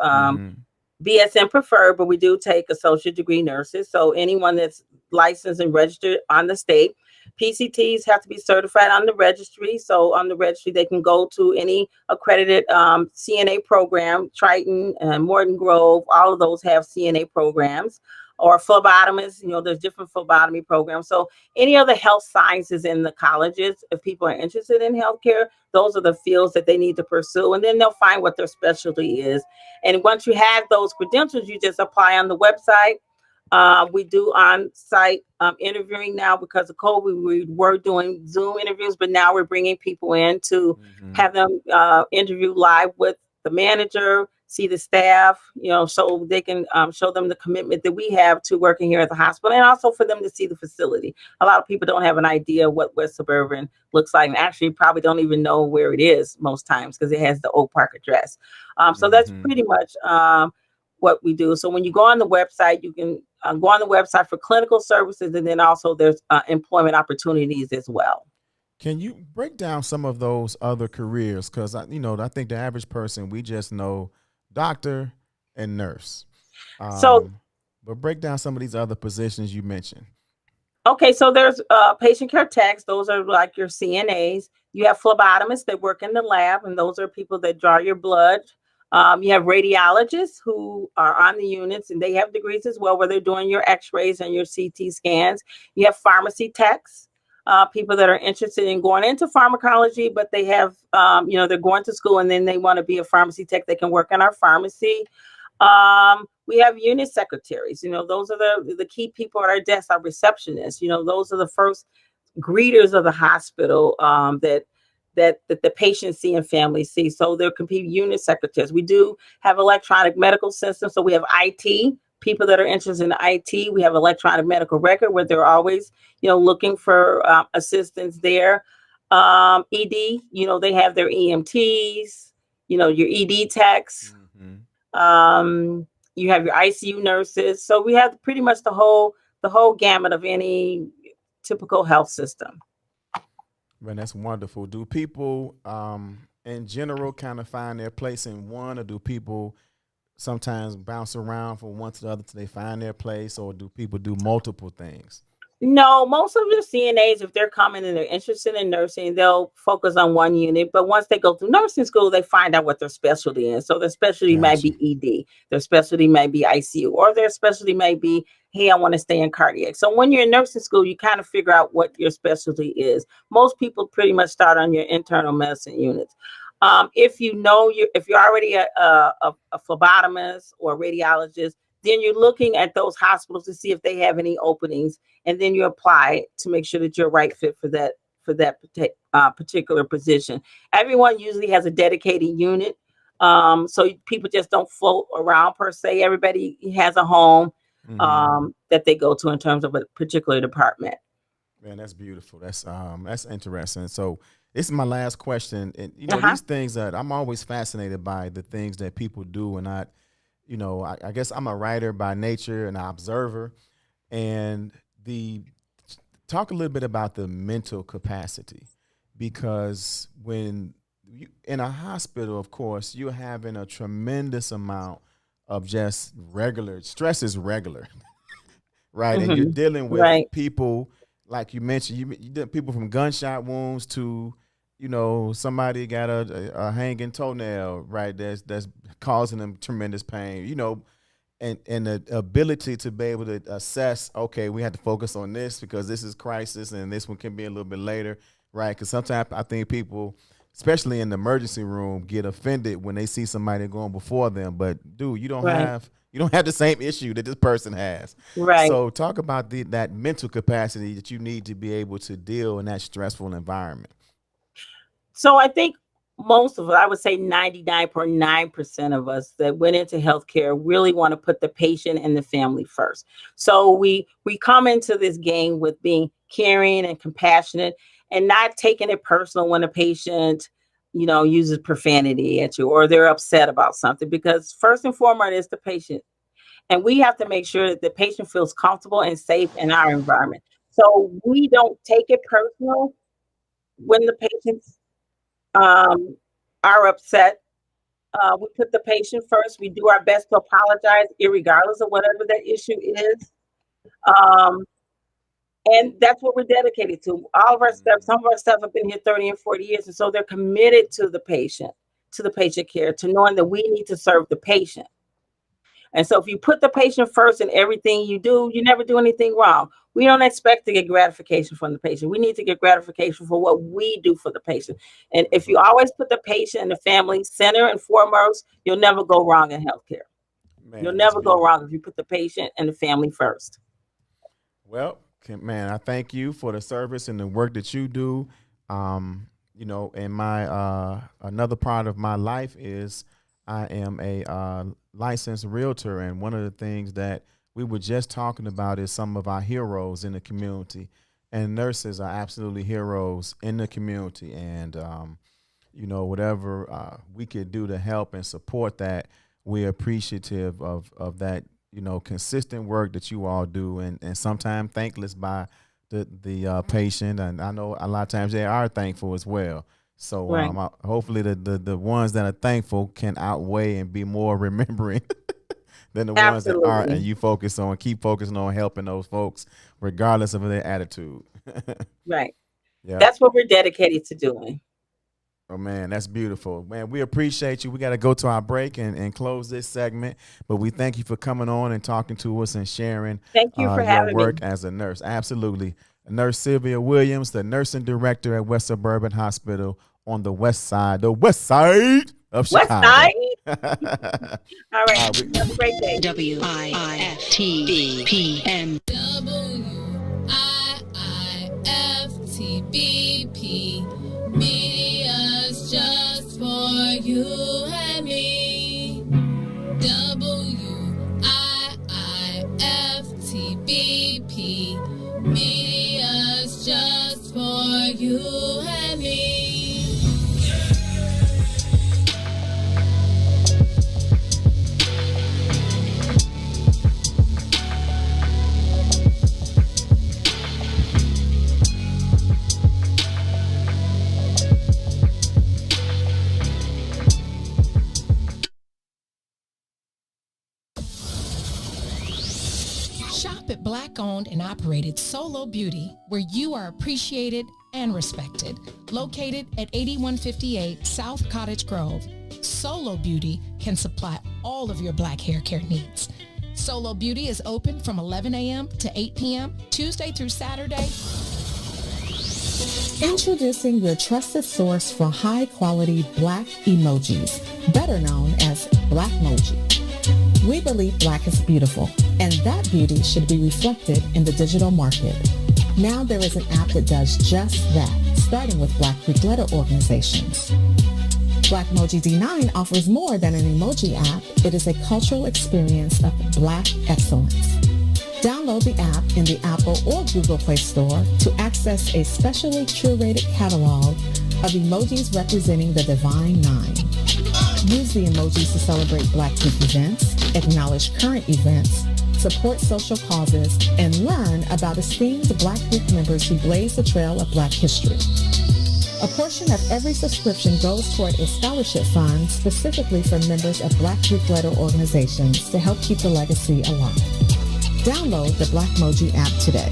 S13: BSN preferred, but we do take associate degree nurses. So anyone that's licensed and registered on the state. PCTs have to be certified on the registry. So on the registry, they can go to any accredited CNA program. Triton and Morton Grove, all of those have CNA programs. Or phlebotomists, there's different phlebotomy programs. So any other health sciences in the colleges, if people are interested in healthcare, those are the fields that they need to pursue. And then they'll find what their specialty is. And once you have those credentials, you just apply on the website. We do on-site interviewing now because of COVID. We were doing Zoom interviews, but now we're bringing people in to have them interview live with the manager, see the staff, so they can show them the commitment that we have to working here at the hospital, and also for them to see the facility. A lot of people don't have an idea what West Suburban looks like, and actually probably don't even know where it is most times because it has the Oak Park address. So that's pretty much what we do. So when you go on the website, you can go on the website for clinical services, and then also there's employment opportunities as well.
S4: Can you break down some of those other careers? Because I think the average person, we just know doctor and nurse. But break down some of these other positions you mentioned.
S13: Okay, so there's patient care techs. Those are like your CNAs. You have phlebotomists that work in the lab, and those are people that draw your blood. You have radiologists who are on the units, and they have degrees as well, where they're doing your x-rays and your CT scans. You have pharmacy techs, people that are interested in going into pharmacology, but they have, they're going to school and then they want to be a pharmacy tech. They can work in our pharmacy. We have unit secretaries. Those are the key people at our desk, our receptionists. Those are the first greeters of the hospital that the patients see and families see. So there can be unit secretaries. We do have electronic medical systems. So we have IT, people that are interested in IT. We have electronic medical record where they're always, looking for assistance there. ED, they have their EMTs, your ED techs. You have your ICU nurses. So we have pretty much the whole gamut of any typical health system.
S4: Man, that's wonderful. Do people in general kind of find their place in one, or do people sometimes bounce around from one to the other till they find their place, or do people do multiple things?
S13: No, most of the CNAs, if they're coming and they're interested in nursing, they'll focus on one unit. But once they go through nursing school, they find out what their specialty is. So their specialty might be ED, their specialty might be ICU, or their specialty might be, hey, I want to stay in cardiac. So when you're in nursing school, you kind of figure out what your specialty is. Most people pretty much start on your internal medicine units. If you're already a phlebotomist or a radiologist, then you're looking at those hospitals to see if they have any openings, and then you apply to make sure that you're a right fit for that particular position. Everyone usually has a dedicated unit, so people just don't float around per se. Everybody has a home that they go to in terms of a particular department.
S4: Man, that's beautiful. That's interesting. So this is my last question. And
S13: Uh-huh.
S4: these things that I'm always fascinated by the things that people do. And I guess I'm a writer by nature and an observer. And the talk a little bit about the mental capacity, because when you in a hospital, of course, you're having a tremendous amount of just regular stress is regular, right? And you're
S13: Mm-hmm.
S4: dealing with
S13: Right.
S4: people like you mentioned. You did people from gunshot wounds to, somebody got a hanging toenail, right? That's causing them tremendous pain. And the ability to be able to assess, okay, we have to focus on this because this is crisis, and this one can be a little bit later, right? Because sometimes I think people, especially in the emergency room, get offended when they see somebody going before them. But dude, you don't
S13: Right.
S4: have the same issue that this person has.
S13: Right.
S4: So talk about that mental capacity that you need to be able to deal in that stressful environment.
S13: So I think most of us, I would say 99.9% of us that went into healthcare really want to put the patient and the family first. So we come into this game with being caring and compassionate and not taking it personal when a patient, uses profanity at you or they're upset about something, because first and foremost is the patient. And we have to make sure that the patient feels comfortable and safe in our environment. So we don't take it personal when the patients are upset. We put the patient first. We do our best to apologize, irregardless of whatever that issue is. Um, and that's what we're dedicated to. All of our staff, some of our staff have been here 30 and 40 years. And so they're committed to the patient care, to knowing that we need to serve the patient. And so if you put the patient first in everything you do, you never do anything wrong. We don't expect to get gratification from the patient. We need to get gratification for what we do for the patient. And if you always put the patient and the family center and foremost, you'll never go wrong in healthcare.
S4: Man,
S13: You'll
S4: that's
S13: never go
S4: beautiful.
S13: wrong if you put the patient and the family first.
S4: Well, man, I thank you for the service and the work that you do. And my another part of my life is I am a licensed realtor, and one of the things that we were just talking about is some of our heroes in the community, and nurses are absolutely heroes in the community. And whatever we could do to help and support that, we're appreciative of that. Consistent work that you all do, and sometimes thankless by the patient, and I know a lot of times they are thankful as well. So
S13: Right.
S4: hopefully the ones that are thankful can outweigh and be more remembering than the ones that aren't, and
S13: Absolutely.
S4: you keep focusing on helping those folks regardless of their attitude.
S13: Right.
S4: Yeah.
S13: That's what we're dedicated to doing.
S4: Oh man, that's beautiful. Man, we appreciate you. We got to go to our break and close this segment, but we thank you for coming on and talking to us and sharing
S13: Thank you for
S4: your
S13: having me.
S4: work as a nurse. Absolutely. Nurse Sylvia Williams, the nursing director at West Suburban Hospital on the west side of
S13: West
S4: Chicago.
S13: Side. All right.
S4: All right,
S13: Have a great day.
S10: WIIFTBP.
S12: WIIFTBP. Media's just for you and me. WIIFTBP. Media's just for you and me.
S3: Shop at Black-owned and operated Solo Beauty, where you are appreciated and respected. Located at 8158 South Cottage Grove, Solo Beauty can supply all of your black hair care needs. Solo Beauty is open from 11 a.m. to 8 p.m., Tuesday through Saturday.
S14: Introducing your trusted source for high-quality black emojis, better known as Blackmoji. We believe black is beautiful, and that beauty should be reflected in the digital market. Now there is an app that does just that, starting with Black Greek letter organizations. Blackmoji D9 offers more than an emoji app. It is a cultural experience of black excellence. Download the app in the Apple or Google Play Store to access a specially curated catalog of emojis representing the Divine Nine. Use the emojis to celebrate Black Week events, acknowledge current events, support social causes, and learn about esteemed Black Week members who blaze the trail of Black history. A portion of every subscription goes toward a scholarship fund specifically for members of Black Week letter organizations to help keep the legacy alive. Download the Blackmoji app today.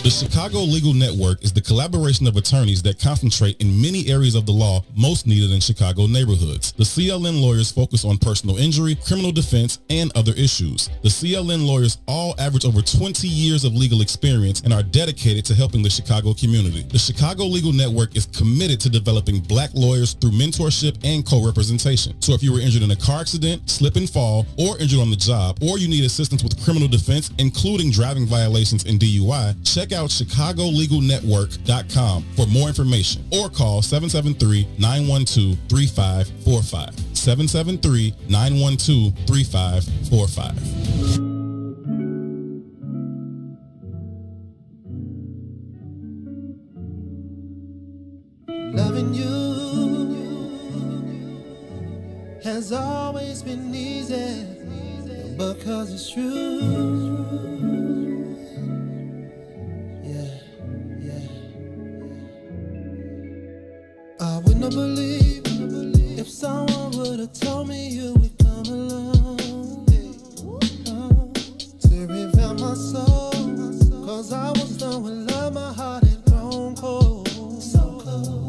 S15: The Chicago Legal Network is the collaboration of attorneys that concentrate in many areas of the law most needed in Chicago neighborhoods. The CLN lawyers focus on personal injury, criminal defense, and other issues. The CLN lawyers all average over 20 years of legal experience and are dedicated to helping the Chicago community. The Chicago Legal Network is committed to developing Black lawyers through mentorship and co-representation. So if you were injured in a car accident, slip and fall, or injured on the job, or you need assistance with criminal defense, including driving violations and DUI, check out ChicagoLegalNetwork.com for more information or call 773-912-3545. 773-912-3545.
S12: Loving you has always been easy because it's true. I would not believe if someone would have told me you would come along to reveal my soul. Cause I was done with love, my heart had grown cold. So cold.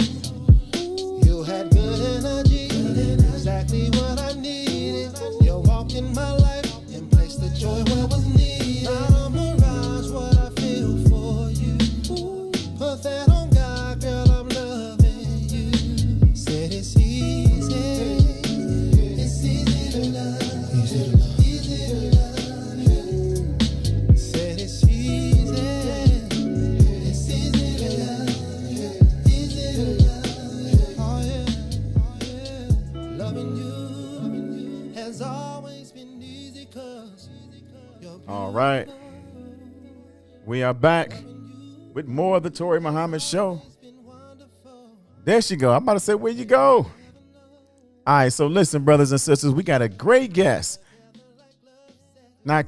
S12: You had good energy, exactly what I needed. You walked in my life and placed the joy where it was needed. Not a mirage, what I feel for you. Put that on God, girl, I'm loving. It's easy. It's easy to love. Easy to love. Easy to love you. Said it's easy. It's easy to love you. Easy to love you. Oh yeah. Loving you has always been easy 'cause
S4: All right. We are back with more of the Touré Muhammad Show. There she go. I'm about to say, where you go? All right, so listen, brothers and sisters, we got a great guest. Now,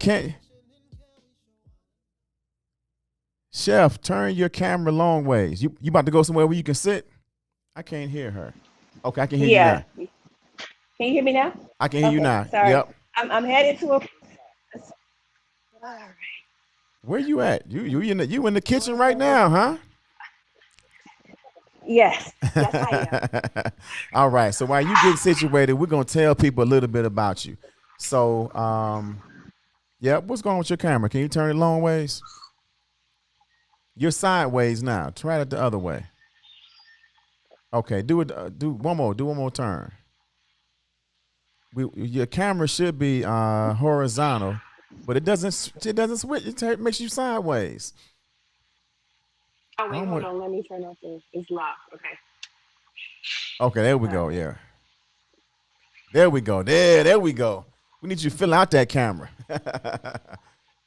S4: Chef, turn your camera long ways. You about to go somewhere where you can sit? I can't hear her. Okay, I can hear you now.
S16: Can you hear me now?
S4: I can hear you now.
S16: Sorry.
S4: Yep.
S16: I'm headed to a. All right.
S4: Where you at? You in the kitchen right now, huh?
S16: Yes, I am.
S4: All right. So while you get situated, we're gonna tell people a little bit about you. So, what's going on with your camera? Can you turn it long ways? You're sideways now. Try it the other way. Okay. Do it. Do one more. Do one more turn. Your camera should be horizontal, but it doesn't switch. It makes you sideways.
S16: Oh wait, hold on. Let me turn off it's locked. Okay.
S4: Okay, there we go. Yeah. There we go. There we go. We need you to fill out that camera.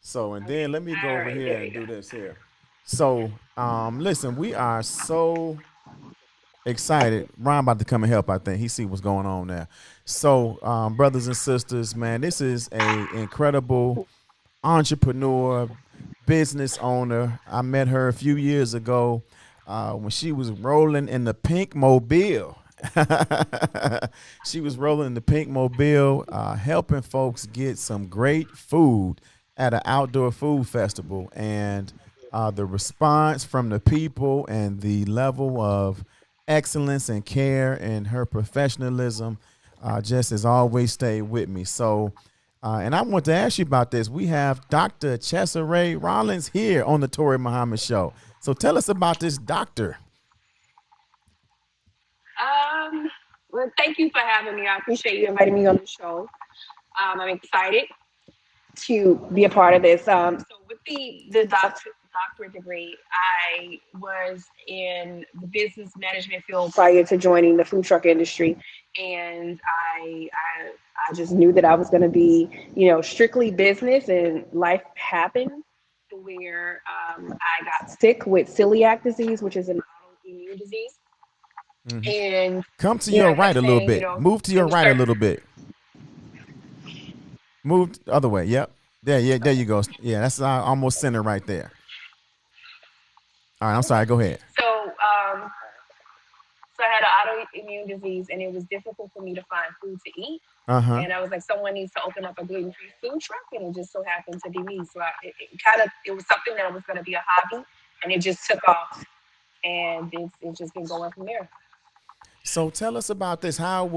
S4: So, and then let me go over here and do this here. So, listen, we are so excited. Ron about to come and help, I think. He see what's going on there. So, brothers and sisters, man, this is a incredible entrepreneur, business owner. I met her a few years ago when she was rolling in the pink mobile. She was rolling in the pink mobile, helping folks get some great food at an outdoor food festival. And the response from the people and the level of excellence and care and her professionalism just has always stayed with me. So, and I want to ask you about this. We have Dr. Chesare Rollins here on the Touré Muhammad Show. So tell us about this doctor.
S16: Well, thank you for having me. I appreciate you inviting me on the show. I'm excited to be a part of this. So with the doctorate degree, I was in the business management field prior to joining the food truck industry, and I I just knew that I was going to be, strictly business, and life happened to where I got sick with celiac disease, which is an autoimmune disease.
S4: Mhm.
S16: And,
S4: Come to your
S16: I
S4: right
S16: kept
S4: a little
S16: saying,
S4: bit. Move to
S16: it
S4: your
S16: was
S4: right a
S16: certain.
S4: little bit. Move the other way. Yep. There. Yeah. There you go. Yeah. That's almost center right there. All right. I'm sorry. Go ahead.
S16: So I had an autoimmune disease, and it was difficult for me to find food to eat.
S4: Uh huh.
S16: And I was like, someone needs to open up a gluten-free food truck, and it just so happened to be me. So it was something that was going to be a hobby, and it just took off, and it's just been going from there.
S4: So tell us about this. How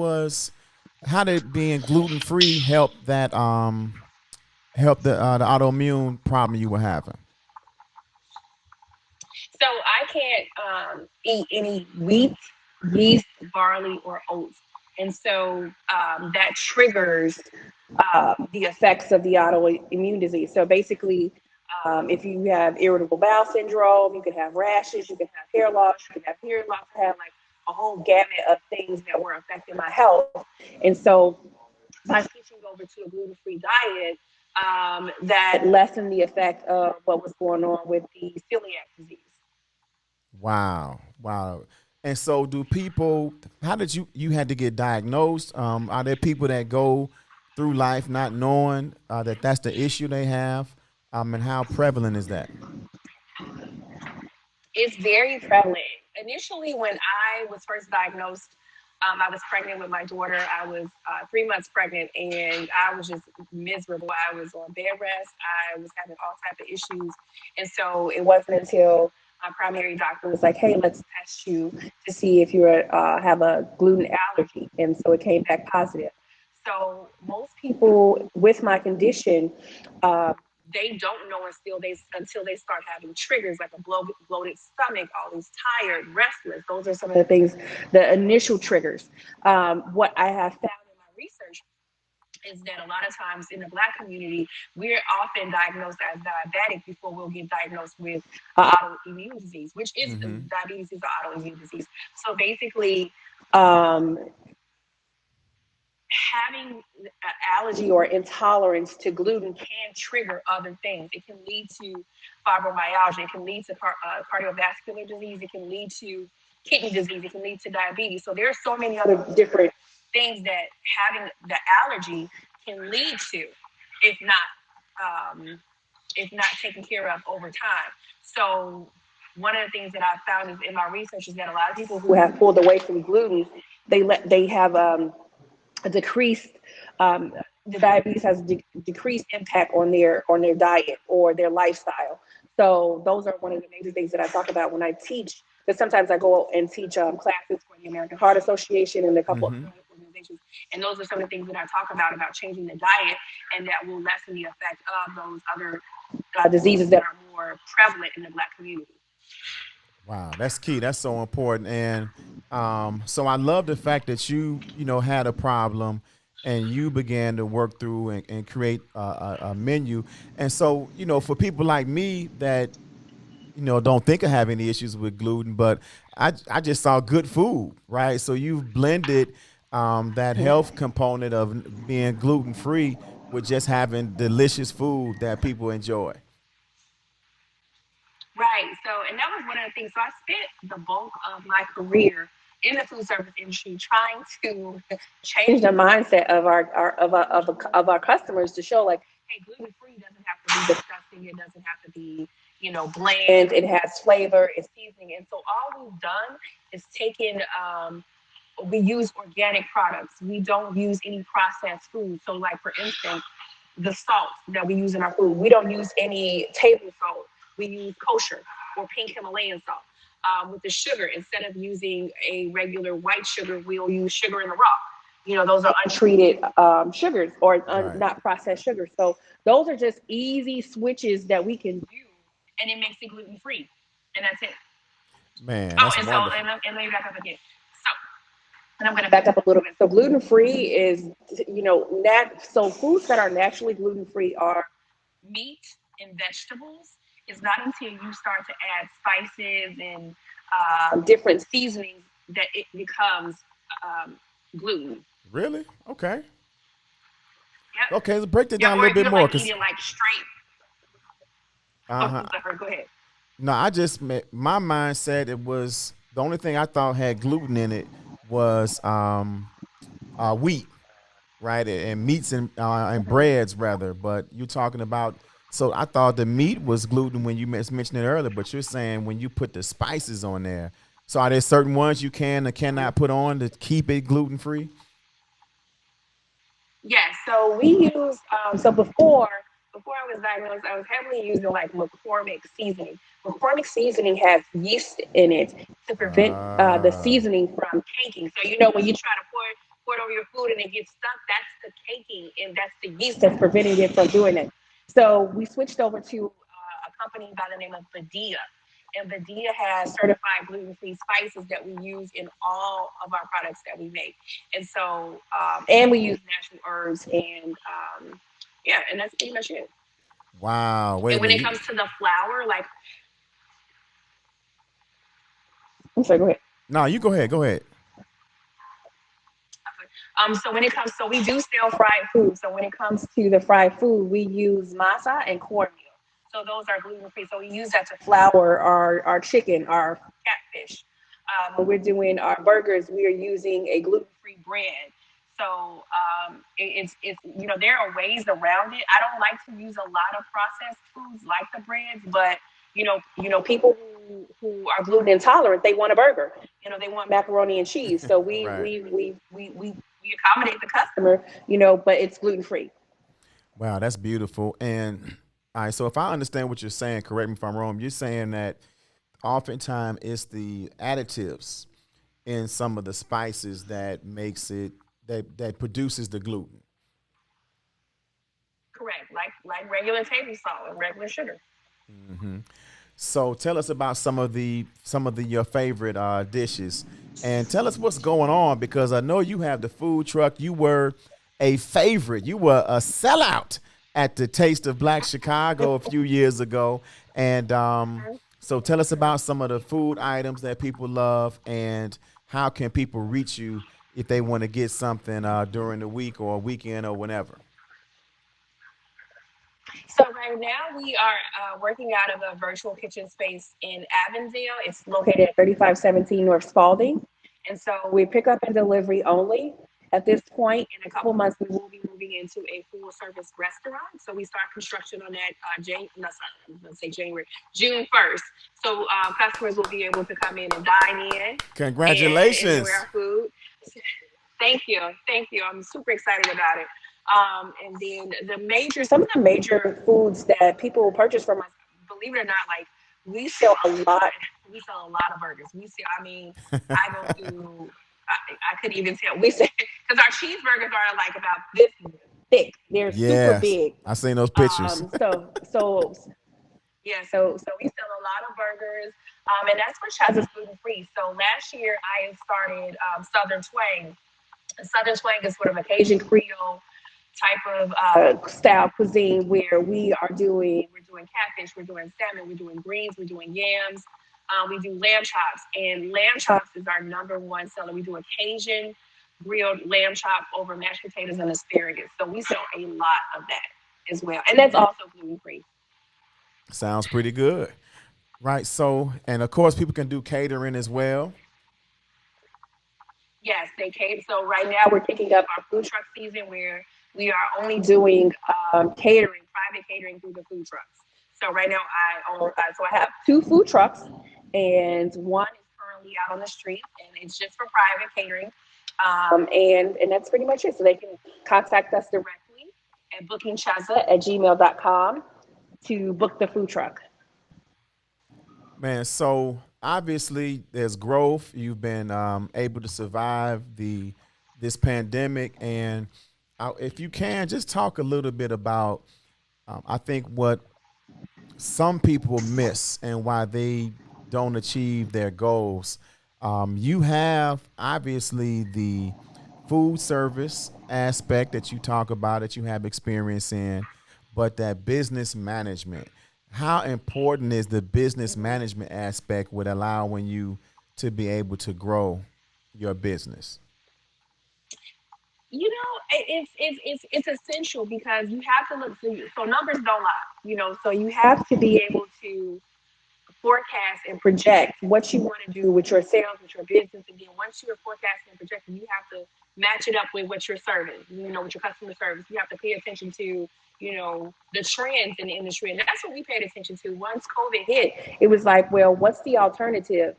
S4: did being gluten free help the autoimmune problem you were having?
S16: So I can't eat any wheat, yeast, barley, or oats. And so that triggers the effects of the autoimmune disease. So basically, if you have irritable bowel syndrome, you can have rashes, you can have hair loss, you can have hearing loss, I have like a whole gamut of things that were affecting my health. And so by switching over to a gluten-free diet, that lessened the effect of what was going on with the celiac disease.
S4: Wow. Wow. And so do people how did you had to get diagnosed? Are there people that go through life not knowing that that's the issue they have? And how prevalent is that?
S16: It's very prevalent. Initially, when I was first diagnosed, I was pregnant with my daughter. I was 3 months pregnant, and I was just miserable. I was on bed rest. I was having all type of issues, and so it wasn't until my primary doctor was like, "Hey, let's test you to see if you have a gluten allergy," and so it came back positive. So most people with my condition, uh, they don't know until they start having triggers like a bloated stomach, always tired, restless. Those are some of the things, the initial triggers. What I have found in my research is that a lot of times in the Black community, we're often diagnosed as diabetic before we'll get diagnosed with autoimmune disease, which is
S4: Mm-hmm.
S16: diabetes is an autoimmune disease. So basically, um, having an allergy or intolerance to gluten can trigger other things. It can lead to fibromyalgia. It can lead to cardiovascular disease. It can lead to kidney disease. It can lead to diabetes. So there are so many other different things that having the allergy can lead to, if not taken care of over time. So one of the things that I found is in my research is that a lot of people who have pulled away from gluten, they have a decreased the diabetes has decreased impact on their diet or their lifestyle. So those are one of the major things that I talk about when I teach. Because sometimes I go and teach classes for the American Heart Association and a couple of
S4: Mm-hmm.
S16: organizations, and those are some of the things that I talk about changing the diet, and that will lessen the effect of those other diseases that are more prevalent in the Black community.
S4: Wow, that's key. That's so important. And so I love the fact that you had a problem and you began to work through and create a menu. And so, for people like me that, don't think I have any issues with gluten, but I just saw good food, right? So you've blended that health component of being gluten free with just having delicious food that people enjoy.
S16: Right. So, and that was one of the things. So, I spent the bulk of my career in the food service industry trying to change the mindset of of our customers to show like, hey, gluten free doesn't have to be disgusting. It doesn't have to be, bland. It has flavor. It's seasoning. And so, all we've done is taken. We use organic products. We don't use any processed food. So, like for instance, the salt that we use in our food. We don't use any table salt. We use kosher or pink Himalayan salt. With the sugar, instead of using a regular white sugar, we'll use sugar in the rock. Those are untreated sugars or
S4: Right.
S16: not processed sugars. So those are just easy switches that we can do, and it makes it gluten free, and that's it.
S4: Man,
S16: Oh,
S4: that's
S16: and so
S4: wonderful.
S16: and let me back up again. So and I'm going to back up a little bit. So gluten free is, so foods that are naturally gluten free are meat and vegetables. It's not until you start to add spices and different seasonings that it becomes gluten.
S4: Really? Okay. Okay, let's break that
S16: Yep,
S4: down a
S16: or
S4: little
S16: if you
S4: bit
S16: don't
S4: more,
S16: like
S4: cause
S16: eating like straight.
S4: uh-huh.
S16: Go ahead.
S4: No, I just my mind said it was the only thing I thought had gluten in it was wheat, right, and meats and breads rather. But you're talking about, so I thought the meat was gluten when you mentioned it earlier, but you're saying when you put the spices on there. So are there certain ones you can or cannot put on to keep it gluten free?
S16: Yes, so we use so before I was diagnosed, I was heavily using like McCormick seasoning. McCormick seasoning has yeast in it to prevent the seasoning from caking. So when you try to pour it over your food and it gets stuck, that's the caking and that's the yeast that's preventing it from doing it. So we switched over to a company by the name of Badia. And Badia has certified gluten-free spices that we use in all of our products that we make. And so, and we use natural herbs and that's pretty much it.
S4: Wow. Wait
S16: And
S4: a
S16: when it
S4: minute.
S16: comes to the flour, like, I'm sorry, go ahead.
S4: No, you go ahead. Go ahead.
S16: So when it comes, so we do sell fried food. So when it comes to the fried food, we use masa and cornmeal. So those are gluten free. So we use that to flour our chicken, our catfish. When we're doing our burgers, we are using a gluten free bread. So it's there are ways around it. I don't like to use a lot of processed foods like the breads, but people who are gluten intolerant, they want a burger. They want macaroni and cheese. So we
S4: Right.
S16: we accommodate the customer, but it's gluten free.
S4: Wow, that's beautiful. And all right, so if I understand what you're saying, correct me if I'm wrong, you're saying that oftentimes it's the additives in some of the spices that makes it that produces the gluten.
S16: Correct, like regular table salt and regular sugar.
S4: Hmm. So tell us about some of the your favorite dishes, and tell us what's going on because I know you have the food truck. You were a favorite. You were a sellout at the Taste of Black Chicago a few years ago, and so tell us about some of the food items that people love, and how can people reach you if they want to get something during the week or weekend or whenever.
S16: So right now we are working out of a virtual kitchen space in Avondale. It's located at 3517 North Spalding. And so we pick up and delivery only. At this point, in a couple months, we will be moving into a full service restaurant. So we start construction on that let's say January, June 1st. So customers will be able to come in and dine in and enjoy
S4: Congratulations.
S16: our food. Thank you. Thank you. I'm super excited about it. And then some of the major foods that people purchase from us, believe it or not, like we sell a lot. We sell a lot of burgers. I don't do. I couldn't even tell. We say because our cheeseburgers are like about this thick. They're super
S4: Yes,
S16: big.
S4: I seen those pictures.
S16: So yeah. So we sell a lot of burgers. And that's for Chaza's gluten free. So last year I started Southern Twang. Southern Twang is sort of a Cajun Creole type of style cuisine where we're doing catfish, we're doing salmon, we're doing greens, we're doing yams, we do lamb chops, and lamb chops is our number one seller. We do a Cajun grilled lamb chop over mashed potatoes and asparagus. So we sell a lot of that as well, and that's also gluten free.
S4: Sounds pretty good. Right. So, and of course, people can do catering as well.
S16: Yes, they came. So right now we're kicking up our food truck season where we are only doing catering, private catering through the food trucks. So right now I have two food trucks, and one is currently out on the street, and it's just for private catering. And that's pretty much it. So they can contact us directly at bookingchaza@gmail.com to book the food truck.
S4: Man, so obviously there's growth. You've been able to survive this pandemic, and if you can, just talk a little bit about, I think what some people miss and why they don't achieve their goals. You have obviously the food service aspect that you talk about that you have experience in, but that business management. How important is the business management aspect with allowing you to be able to grow your business?
S16: You know, it's essential because you have to look. So numbers don't lie. You know, so you have to be able to forecast and project what you want to do with your sales, with your business. And then once you're forecasting and projecting, you have to match it up with what you're serving, you know, with your customer service. You have to pay attention to, you know, the trends in the industry. And that's what we paid attention to. Once COVID hit, it was like, well, what's the alternative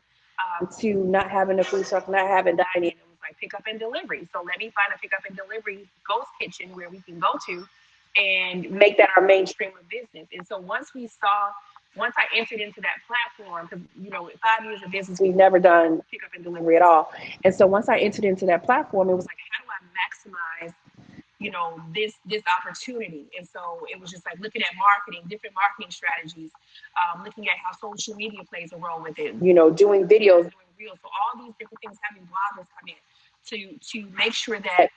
S16: to not having a food truck, not having dining? It was like pickup and delivery. So let me find a pickup and delivery ghost kitchen where we can go to and make that our mainstream of business. And so once I entered into that platform, because, you know, 5 years of business, we've never done pickup and delivery at all. And so once I entered into that platform, it was like, how do I maximize, you know, this opportunity? And so it was just like looking at marketing, different marketing strategies, looking at how social media plays a role with it, you know, doing videos, doing reels. So all these different things, having bloggers come in to make sure that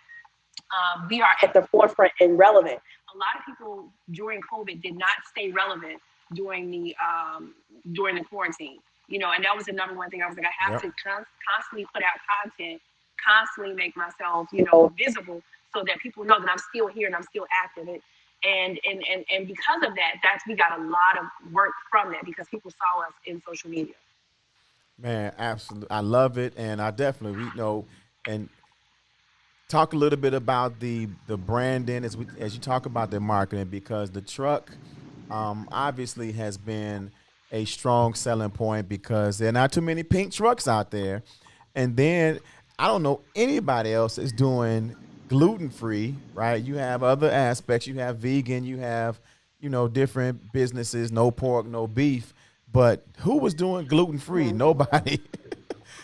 S16: we are at the forefront and relevant. A lot of people during COVID did not stay relevant during the quarantine, you know, and that was the number one thing. I was like, I have to constantly put out content, constantly make myself, you know, visible so that people know that I'm still here and I'm still active. And because of that, we got a lot of work from that because people saw us in social media.
S4: Man, absolutely. I love it. And I definitely, we know, and talk a little bit about the branding as you talk about the marketing, because the truck obviously has been a strong selling point because there are not too many pink trucks out there. And then I don't know anybody else is doing gluten-free, right? You have other aspects. You have vegan, you have, you know, different businesses, no pork, no beef. But who was doing gluten-free? Nobody.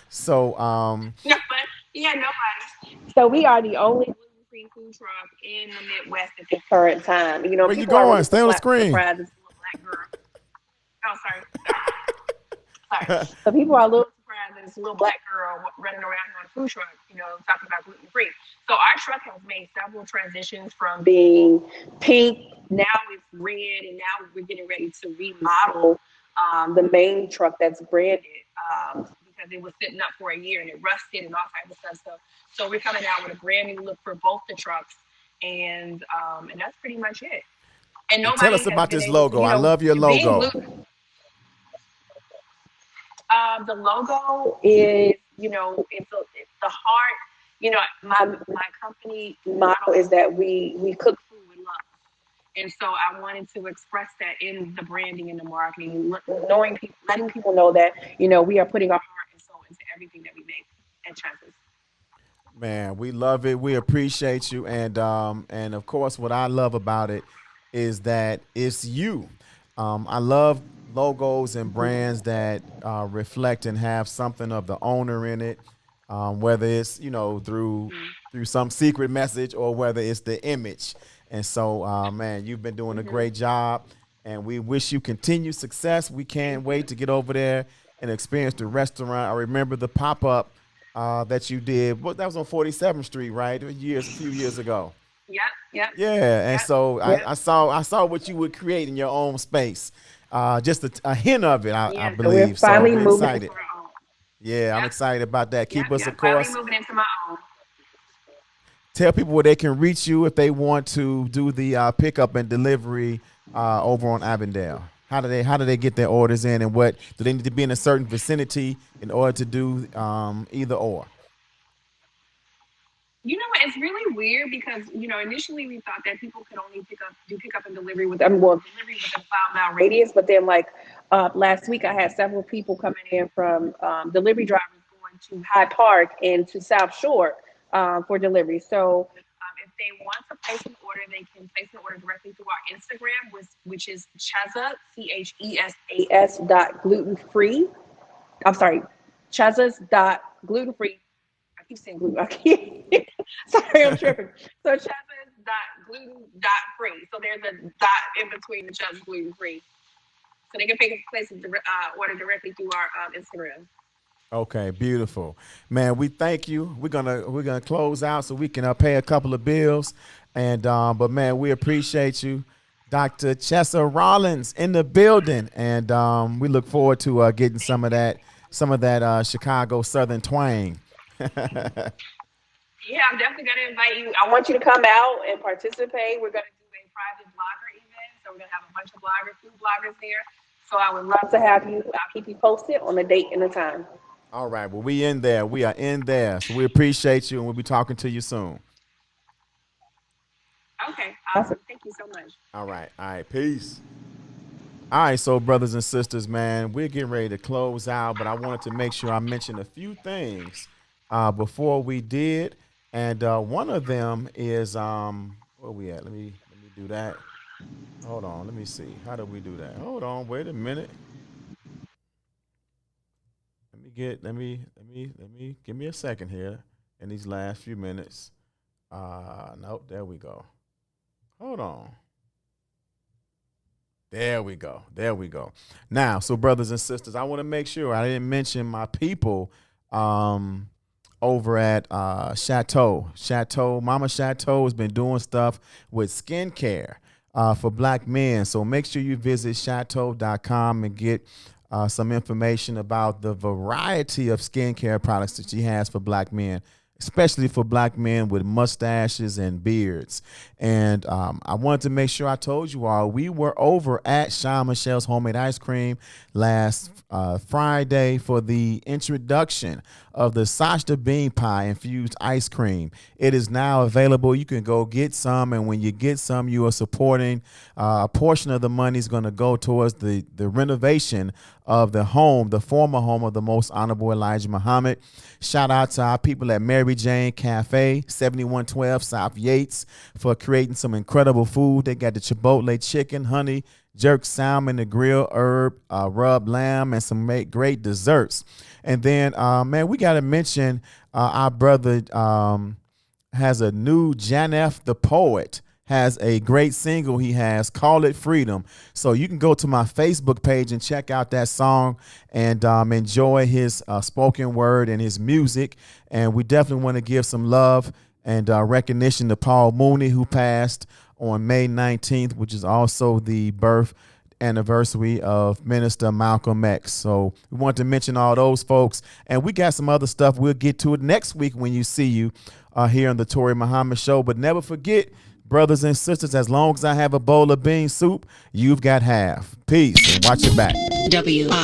S4: So
S16: Nobody. So we are the only gluten-free food truck in the Midwest at the current time. You know,
S4: where you going? Stay on the screen.
S16: Surprised this little black girl. Oh, sorry. So people are a little surprised that this little black girl running around here on a food truck, you know, talking about gluten-free. So our truck has made several transitions from being pink, now it's red, and now we're getting ready to remodel the main truck that's branded because it was sitting up for a year and it rusted and all types of stuff. So we're coming out with a brand new look for both the trucks, and that's pretty much it. And
S4: tell us about this logo. I love your logo.
S16: The logo is, you know, it's the heart. You know, my company motto is that we cook food with love. And so I wanted to express that in the branding and the marketing, knowing people, letting people know that, you know, we are putting our heart and soul into everything that we make at Chances.
S4: Man, we love it. We appreciate you. And of course, what I love about it is that it's you. I love logos and brands that reflect and have something of the owner in it, whether it's, you know, through some secret message or whether it's the image. And so, man, you've been doing a great job, and we wish you continued success. We can't wait to get over there and experience the restaurant. I remember the pop-up that you did. That was on 47th Street, right? A few years ago.
S16: Yep.
S4: Yeah, and so I saw what you would create in your own space. Just a hint of it, I believe.
S16: We're finally
S4: so I'm
S16: moving
S4: excited.
S16: into our own.
S4: Yeah, I'm excited about that. Keep us, of
S16: finally
S4: course.
S16: moving into my own.
S4: Tell people where they can reach you if they want to do the pickup and delivery over on Avondale. How do they get their orders in, and what do they need to be in a certain vicinity in order to do either or?
S16: You know, it's really weird because, you know, initially we thought that people could only do pickup and delivery within a 5-mile radius. But then, like last week, I had several people coming in from delivery drivers going to Hyde Park and to South Shore for delivery. So if they want to place an order, they can place an order directly through our Instagram, which is Chesas, CHESAS.glutenfree. I'm sorry, Chesas.glutenfree. I keep saying gluten. Sorry, I'm tripping. So Chesas.gluten.free. So there's a dot in between the Chesas gluten free. So they can place an order directly through our Instagram.
S4: Okay, beautiful, man. We thank you. We're gonna close out so we can pay a couple of bills, and but man, we appreciate you, Dr. Chesa Rollins, in the building, and we look forward to getting some of that Chicago Southern twang.
S16: Yeah, I'm definitely going to invite you. I want you to come out and participate. We're going to do a private blogger event. So we're going to have a bunch of bloggers, food bloggers there. So I would love to have you. I'll keep you posted on the date and the time.
S4: All right. Well, we in there. We are in there. So we appreciate you, and we'll be talking to you soon.
S16: Okay, awesome. Thank you so much.
S4: All right. All right. Peace. All right. So, brothers and sisters, man, we're getting ready to close out, but I wanted to make sure I mentioned a few things before we did. And one of them is where we at? Let me do that. Hold on. Let me see. How do we do that? Hold on. Wait a minute. Let me give me a second here in these last few minutes. Nope, there we go. Hold on. There we go. There we go. Now, so brothers and sisters, I want to make sure I didn't mention my people over at Chateau. Mama Chateau has been doing stuff with skincare for black men. So make sure you visit chateau.com and get some information about the variety of skincare products that she has for black men, especially for black men with mustaches and beards. And I wanted to make sure I told you all, we were over at Sean Michelle's Homemade Ice Cream last Friday for the introduction of the Sashta Bean Pie infused ice cream. It is now available. You can go get some, and when you get some, you are supporting a portion of the money is going to go towards the renovation of the home, the former home of the Most Honorable Elijah Muhammad. Shout out to our people at Mary Jane Cafe, 7112 South Yates, for creating some incredible food. They got the Chipotle chicken, honey, jerk salmon, the grilled herb, rub lamb, and some great desserts. And then, man, we got to mention our brother has a new Janeth the Poet. Has a great single he has, Call It Freedom. So you can go to my Facebook page and check out that song and enjoy his spoken word and his music. And we definitely want to give some love and recognition to Paul Mooney, who passed on May 19th, which is also the birth anniversary of Minister Malcolm X. So we want to mention all those folks. And we got some other stuff. We'll get to it next week when you see you here on the Touré Muhammad Show. But never forget, brothers and sisters, as long as I have a bowl of bean soup, you've got half. Peace, and watch your back.
S17: WIIFTBP.